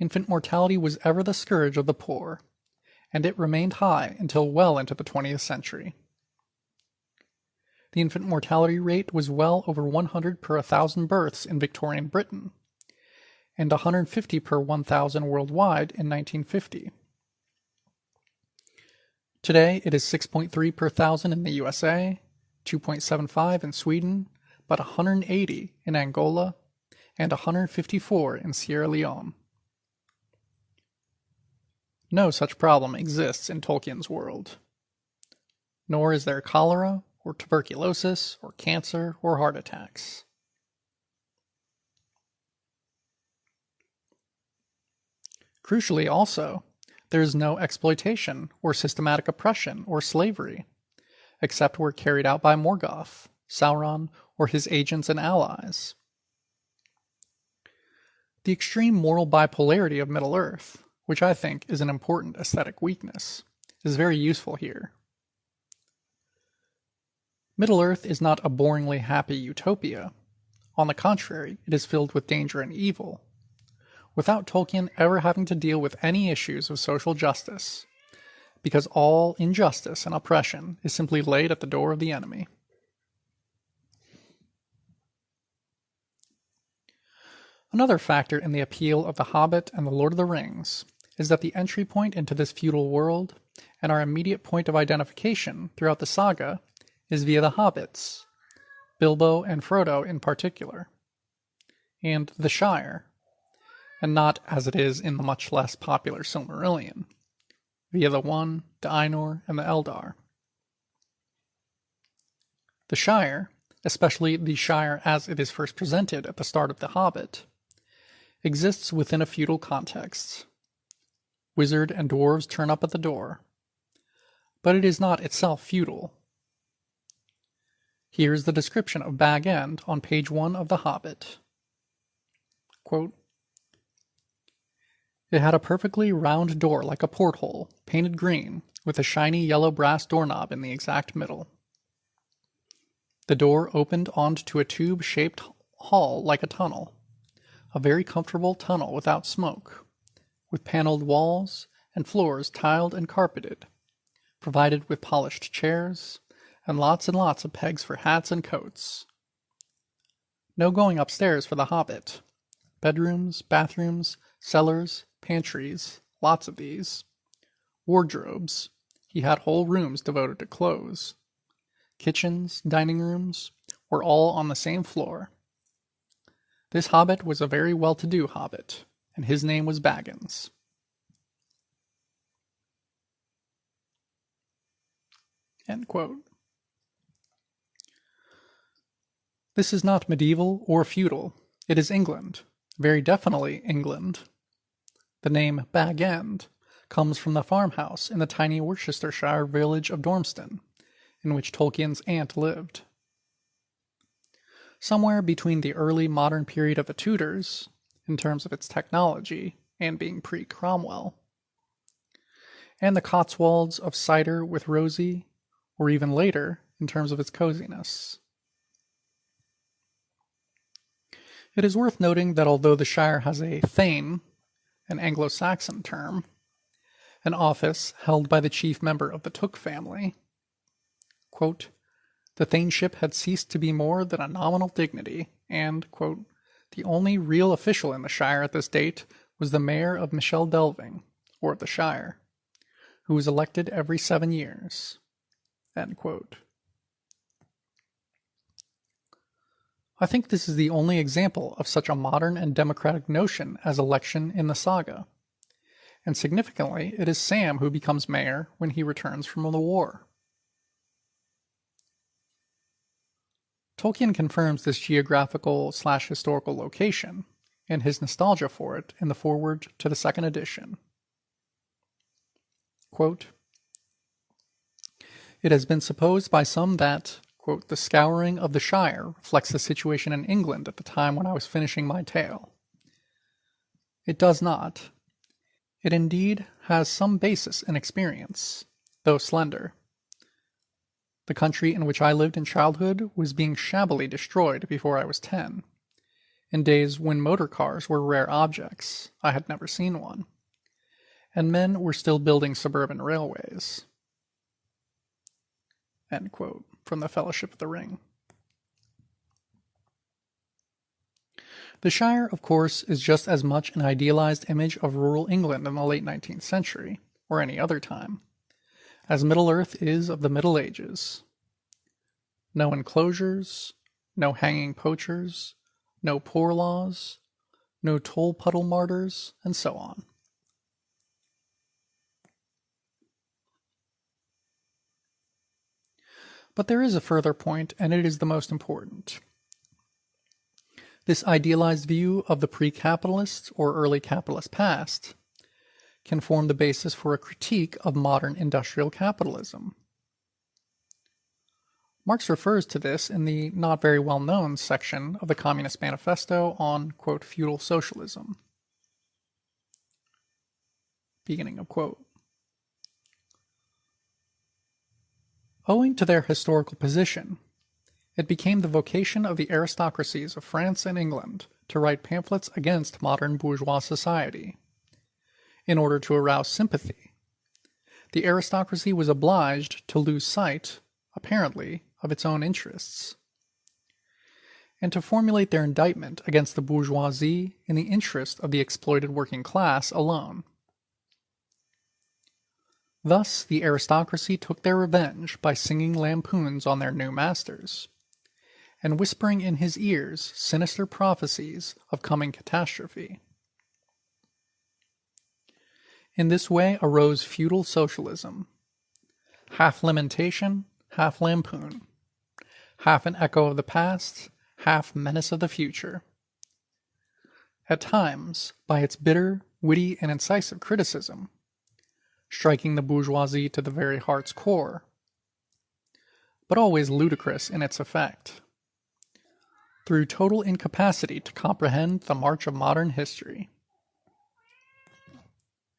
Infant mortality was ever the scourge of the poor, and it remained high until well into the 20th century. The infant mortality rate was well over 100 per 1,000 births in Victorian Britain, and 150 per 1,000 worldwide in 1950. Today, it is 6.3 per 1,000 in the USA, 2.75 in Sweden, but 180 in Angola, and 154 in Sierra Leone. No such problem exists in Tolkien's world. Nor is there cholera, or tuberculosis, or cancer, or heart attacks. Crucially also, there is no exploitation, or systematic oppression, or slavery, except where carried out by Morgoth, Sauron, or his agents and allies. The extreme moral bipolarity of Middle-earth, which I think is an important aesthetic weakness, is very useful here. Middle-earth is not a boringly happy utopia. On the contrary, it is filled with danger and evil, without Tolkien ever having to deal with any issues of social justice, because all injustice and oppression is simply laid at the door of the enemy. Another factor in the appeal of The Hobbit and The Lord of the Rings is that the entry point into this feudal world and our immediate point of identification throughout the saga is via the hobbits, Bilbo and Frodo in particular, and the Shire, and not as it is in the much less popular Silmarillion, via the One, the Ainur, and the Eldar. The Shire, especially the Shire as it is first presented at the start of The Hobbit, exists within a feudal context. Wizard and dwarves turn up at the door, but it is not itself feudal. Here is the description of Bag End on page 1 of The Hobbit. Quote, "It had a perfectly round door like a porthole, painted green, with a shiny yellow brass doorknob in the exact middle. The door opened onto a tube-shaped hall like a tunnel, a very comfortable tunnel without smoke, with paneled walls and floors tiled and carpeted, provided with polished chairs, and lots of pegs for hats and coats. No going upstairs for the Hobbit. Bedrooms, bathrooms, cellars, pantries, lots of these. Wardrobes. He had whole rooms devoted to clothes. Kitchens, dining rooms, were all on the same floor. This Hobbit was a very well-to-do Hobbit, and his name was Baggins." End quote. This is not medieval or feudal. It is England, very definitely England. The name Bag End comes from the farmhouse in the tiny Worcestershire village of Dormston, in which Tolkien's aunt lived. Somewhere between the early modern period of the Tudors, in terms of its technology and being pre-Cromwell, and the Cotswolds of cider with Rosie, or even later in terms of its coziness. It is worth noting that although the Shire has a Thane, an Anglo-Saxon term, an office held by the chief member of the Took family, quote, "The Thaneship had ceased to be more than a nominal dignity, and, quote, the only real official in the Shire at this date was the mayor of Michel Delving, or of the Shire, who was elected every 7 years." End quote. I think this is the only example of such a modern and democratic notion as election in the saga, and significantly it is Sam who becomes mayor when he returns from the war. Tolkien confirms this geographical/historical location and his nostalgia for it in the foreword to the second edition. Quote, "It has been supposed by some that, quote, the scouring of the Shire reflects the situation in England at the time when I was finishing my tale. It does not. It indeed has some basis in experience, though slender. The country in which I lived in childhood was being shabbily destroyed before I was 10, in days when motor cars were rare objects. I had never seen one, and men were still building suburban railways." End quote, from the Fellowship of the Ring. The Shire, of course, is just as much an idealized image of rural England in the late 19th century, or any other time, as Middle-earth is of the Middle Ages. No enclosures, no hanging poachers, no poor laws, no toll puddle martyrs, and so on. But there is a further point, and it is the most important. This idealized view of the pre-capitalist or early capitalist past can form the basis for a critique of modern industrial capitalism. Marx refers to this in the not very well-known section of the Communist Manifesto on, quote, feudal socialism. Beginning of quote. Owing to their historical position, It became the vocation of the aristocracies of France and England to write pamphlets against modern bourgeois society. In order to arouse sympathy, the aristocracy was obliged to lose sight, apparently, of its own interests, and to formulate their indictment against the bourgeoisie in the interest of the exploited working class alone. Thus the aristocracy took their revenge by singing lampoons on their new masters, and whispering in his ears sinister prophecies of coming catastrophe. In this way arose feudal socialism, half lamentation, half lampoon, half an echo of the past, half menace of the future. At times, by its bitter, witty, and incisive criticism, striking the bourgeoisie to the very heart's core, but always ludicrous in its effect, through total incapacity to comprehend the march of modern history.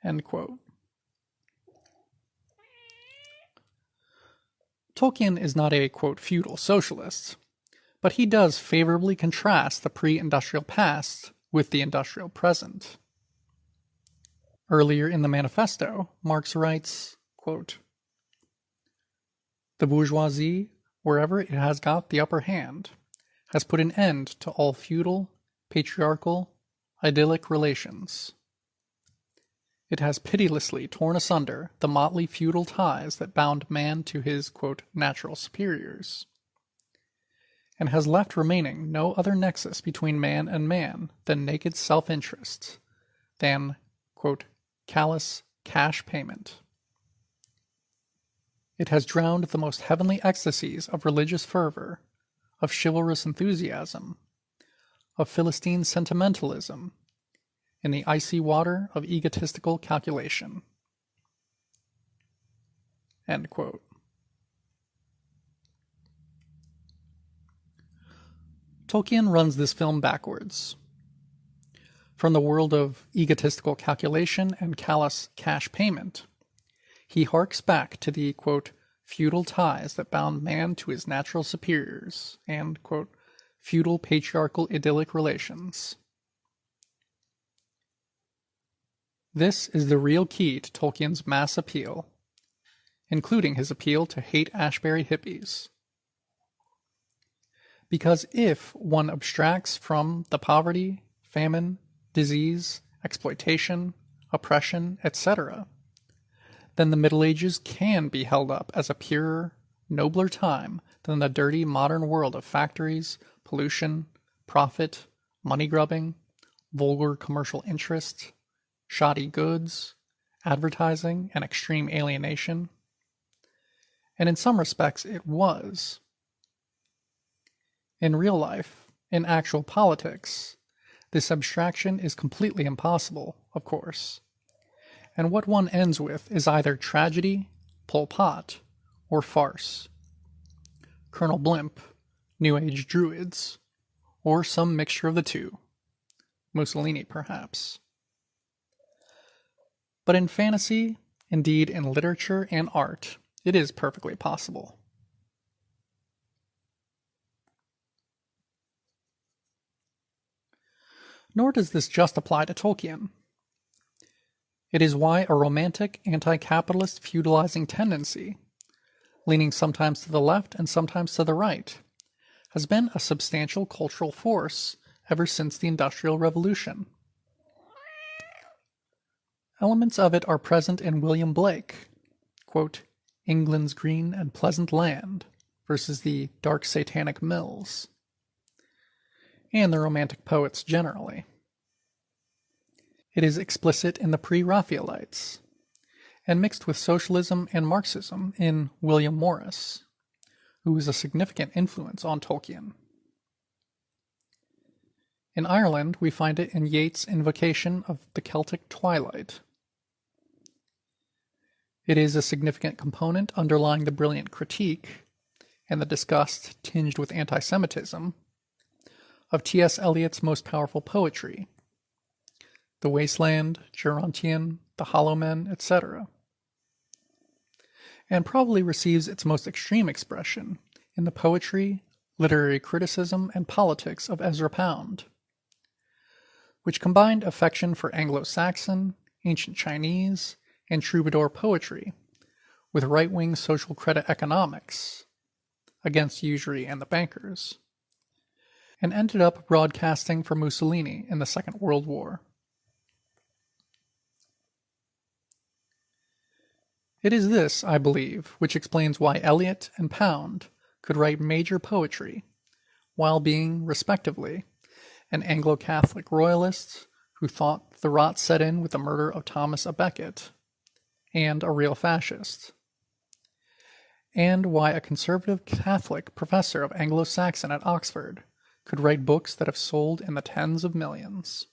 End quote. Tolkien is not a, quote, feudal socialist, but he does favorably contrast the pre-industrial past with the industrial present. Earlier in the manifesto, Marx writes, quote, "The bourgeoisie, wherever it has got the upper hand, has put an end to all feudal, patriarchal, idyllic relations. It has pitilessly torn asunder the motley feudal ties that bound man to his, quote, natural superiors, and has left remaining no other nexus between man and man than naked self-interest, than, quote, callous cash payment. It has drowned the most heavenly ecstasies of religious fervor, of chivalrous enthusiasm, of Philistine sentimentalism, in the icy water of egotistical calculation." End quote. Tolkien runs this film backwards. From the world of egotistical calculation and callous cash payment, he harks back to the, quote, feudal ties that bound man to his natural superiors and, quote, feudal patriarchal idyllic relations. This is the real key to Tolkien's mass appeal, including his appeal to hate-Ashbury hippies. Because if one abstracts from the poverty, famine, disease, exploitation, oppression, etc., then the Middle Ages can be held up as a purer, nobler time than the dirty modern world of factories, pollution, profit, money-grubbing, vulgar commercial interest, shoddy goods, advertising, and extreme alienation. And in some respects it was. In real life, in actual politics, this abstraction is completely impossible, of course, and what one ends with is either tragedy, Pol Pot, or farce. Colonel Blimp, New Age Druids, or some mixture of the two. Mussolini, perhaps. But in fantasy, indeed in literature and art, it is perfectly possible. Nor does this just apply to Tolkien. It is why a romantic, anti-capitalist feudalizing tendency, leaning sometimes to the left and sometimes to the right, has been a substantial cultural force ever since the Industrial Revolution. Elements of it are present in William Blake, quote, England's green and pleasant land versus the dark satanic mills, and the Romantic poets generally. It is explicit in the pre-Raphaelites, and mixed with socialism and Marxism in William Morris, who was a significant influence on Tolkien. In Ireland, we find it in Yeats' invocation of the Celtic twilight. It is a significant component underlying the brilliant critique, and the disgust tinged with anti-Semitism, of T.S. Eliot's most powerful poetry, The Wasteland, Gerontian, The Hollow Men, etc., and probably receives its most extreme expression in the poetry, Literary Criticism and Politics of Ezra Pound, which combined affection for Anglo-Saxon, ancient Chinese, and troubadour poetry with right-wing social credit economics against usury and the bankers, and ended up broadcasting for Mussolini in the Second World War. It is this, I believe, which explains why Eliot and Pound could write major poetry while being, respectively, an Anglo-Catholic royalist who thought the rot set in with the murder of Thomas à Becket, and a real fascist, and why a conservative Catholic professor of Anglo-Saxon at Oxford could write books that have sold in the tens of millions.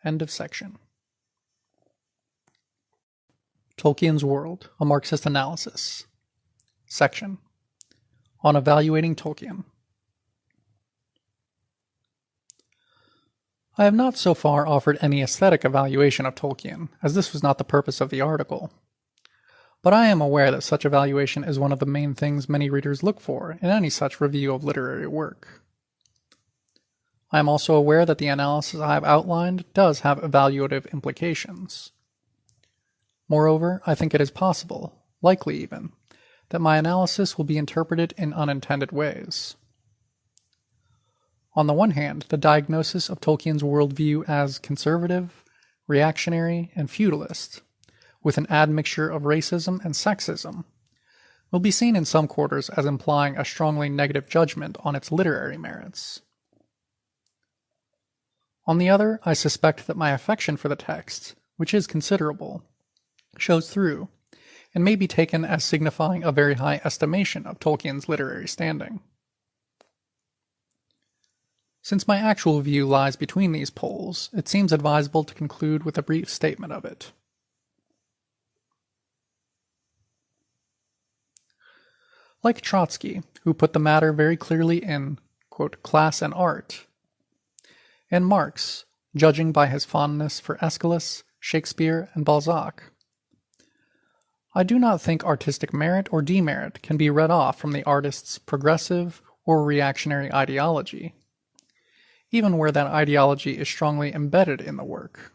End of section. Tolkien's World, a Marxist Analysis. Section on Evaluating Tolkien. I have not so far offered any aesthetic evaluation of Tolkien, as this was not the purpose of the article. But I am aware that such evaluation is one of the main things many readers look for in any such review of literary work. I am also aware that the analysis I have outlined does have evaluative implications. Moreover, I think it is possible, likely even, that my analysis will be interpreted in unintended ways. On the one hand, the diagnosis of Tolkien's worldview as conservative, reactionary, and feudalist, with an admixture of racism and sexism, will be seen in some quarters as implying a strongly negative judgment on its literary merits. On the other, I suspect that my affection for the text, which is considerable, shows through, and may be taken as signifying a very high estimation of Tolkien's literary standing. Since my actual view lies between these poles, it seems advisable to conclude with a brief statement of it. Like Trotsky, who put the matter very clearly in, quote, class and art, and Marx, judging by his fondness for Aeschylus, Shakespeare, and Balzac, I do not think artistic merit or demerit can be read off from the artist's progressive or reactionary ideology, even where that ideology is strongly embedded in the work.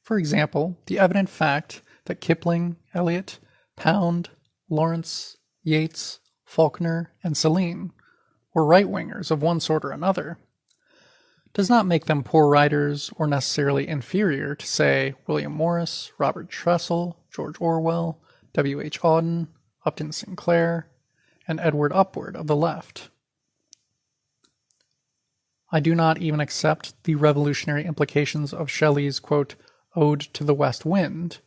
For example, the evident fact that Kipling, Eliot, Pound, Lawrence, Yeats, Faulkner, and Celine were right-wingers of one sort or another does not make them poor writers or necessarily inferior to, say, William Morris, Robert Trussell, George Orwell, W. H. Auden, Upton Sinclair, and Edward Upward of the left. I do not even accept the revolutionary implications of Shelley's, quote, Ode to the West Wind,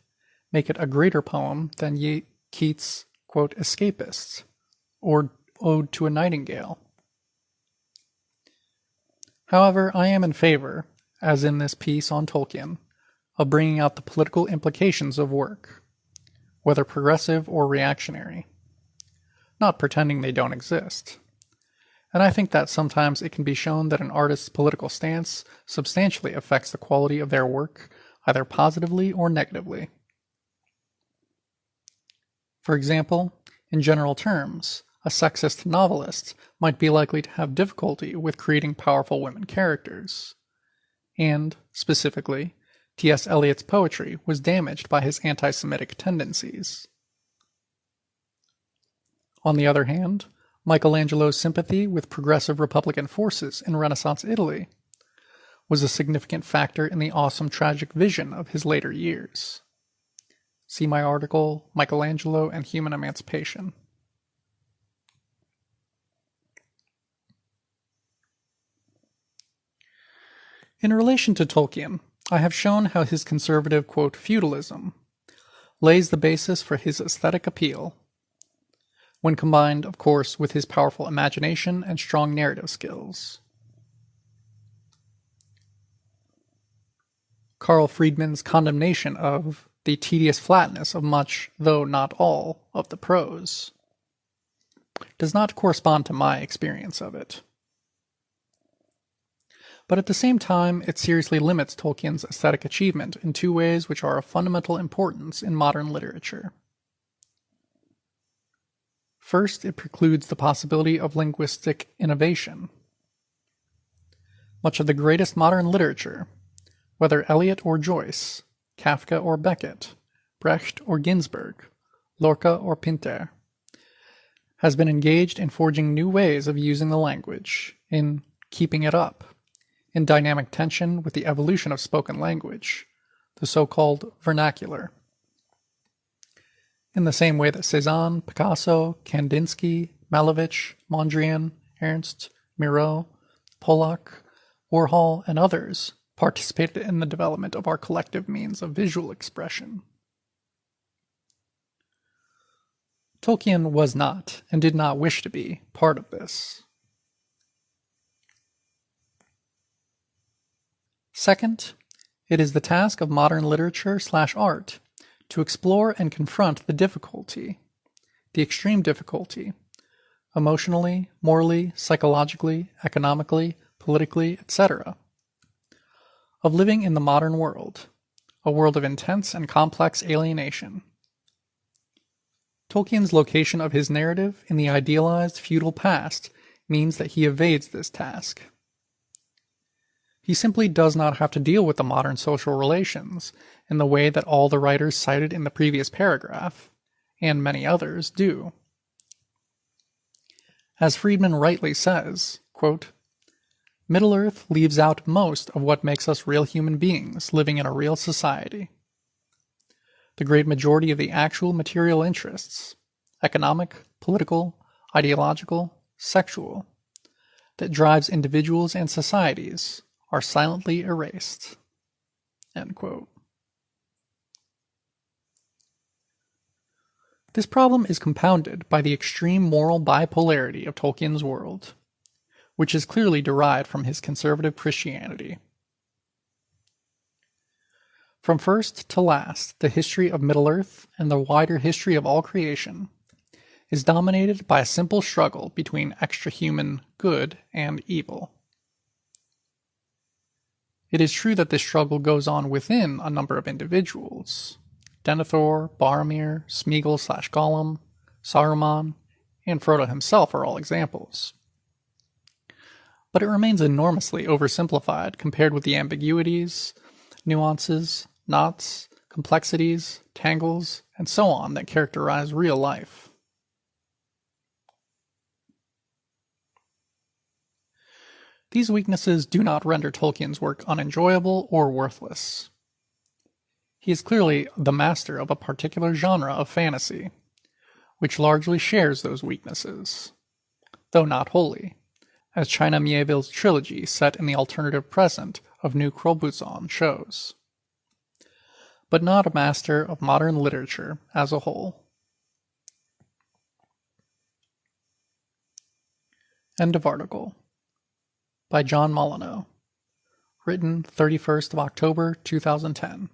make it a greater poem than Keats', quote, Escapists, or Ode to a Nightingale. However, I am in favor, as in this piece on Tolkien, of bringing out the political implications of work, whether progressive or reactionary, not pretending they don't exist. And I think that sometimes it can be shown that an artist's political stance substantially affects the quality of their work, either positively or negatively. For example, in general terms, a sexist novelist might be likely to have difficulty with creating powerful women characters. And, specifically, T.S. Eliot's poetry was damaged by his anti-Semitic tendencies. On the other hand, Michelangelo's sympathy with progressive Republican forces in Renaissance Italy was a significant factor in the awesome tragic vision of his later years. See my article, Michelangelo and Human Emancipation. In relation to Tolkien, I have shown how his conservative, quote, feudalism lays the basis for his aesthetic appeal, when combined, of course, with his powerful imagination and strong narrative skills. Carl Friedman's condemnation of the tedious flatness of much, though not all, of the prose does not correspond to my experience of it. But at the same time, it seriously limits Tolkien's aesthetic achievement in two ways which are of fundamental importance in modern literature. First, it precludes the possibility of linguistic innovation. Much of the greatest modern literature, whether Eliot or Joyce, Kafka or Beckett, Brecht or Ginsberg, Lorca or Pinter, has been engaged in forging new ways of using the language, in keeping it up, in dynamic tension with the evolution of spoken language, the so-called vernacular. In the same way that Cézanne, Picasso, Kandinsky, Malevich, Mondrian, Ernst, Miro, Pollack, Warhol, and others participated in the development of our collective means of visual expression. Tolkien was not, and did not wish to be, part of this. Second, it is the task of modern literature/art to explore and confront the difficulty, the extreme difficulty, emotionally, morally, psychologically, economically, politically, etc., of living in the modern world, a world of intense and complex alienation. Tolkien's location of his narrative in the idealized feudal past means that he evades this task. He simply does not have to deal with the modern social relations in the way that all the writers cited in the previous paragraph, and many others, do. As Friedman rightly says, quote, Middle-earth leaves out most of what makes us real human beings living in a real society. The great majority of the actual material interests, economic, political, ideological, sexual, that drives individuals and societies are silently erased. End quote. This problem is compounded by the extreme moral bipolarity of Tolkien's world, which is clearly derived from his conservative Christianity. From first to last, the history of Middle-earth and the wider history of all creation is dominated by a simple struggle between extra-human good and evil. It is true that this struggle goes on within a number of individuals. Denethor, Boromir, Smeagol/Gollum, Saruman, and Frodo himself are all examples. But it remains enormously oversimplified compared with the ambiguities, nuances, knots, complexities, tangles, and so on that characterize real life. These weaknesses do not render Tolkien's work unenjoyable or worthless. He is clearly the master of a particular genre of fantasy, which largely shares those weaknesses, though not wholly, as China Miéville's trilogy set in the alternative present of New Krolbuzon shows, but not a master of modern literature as a whole. End of article. By John Molyneux. Written 31st of October 2010.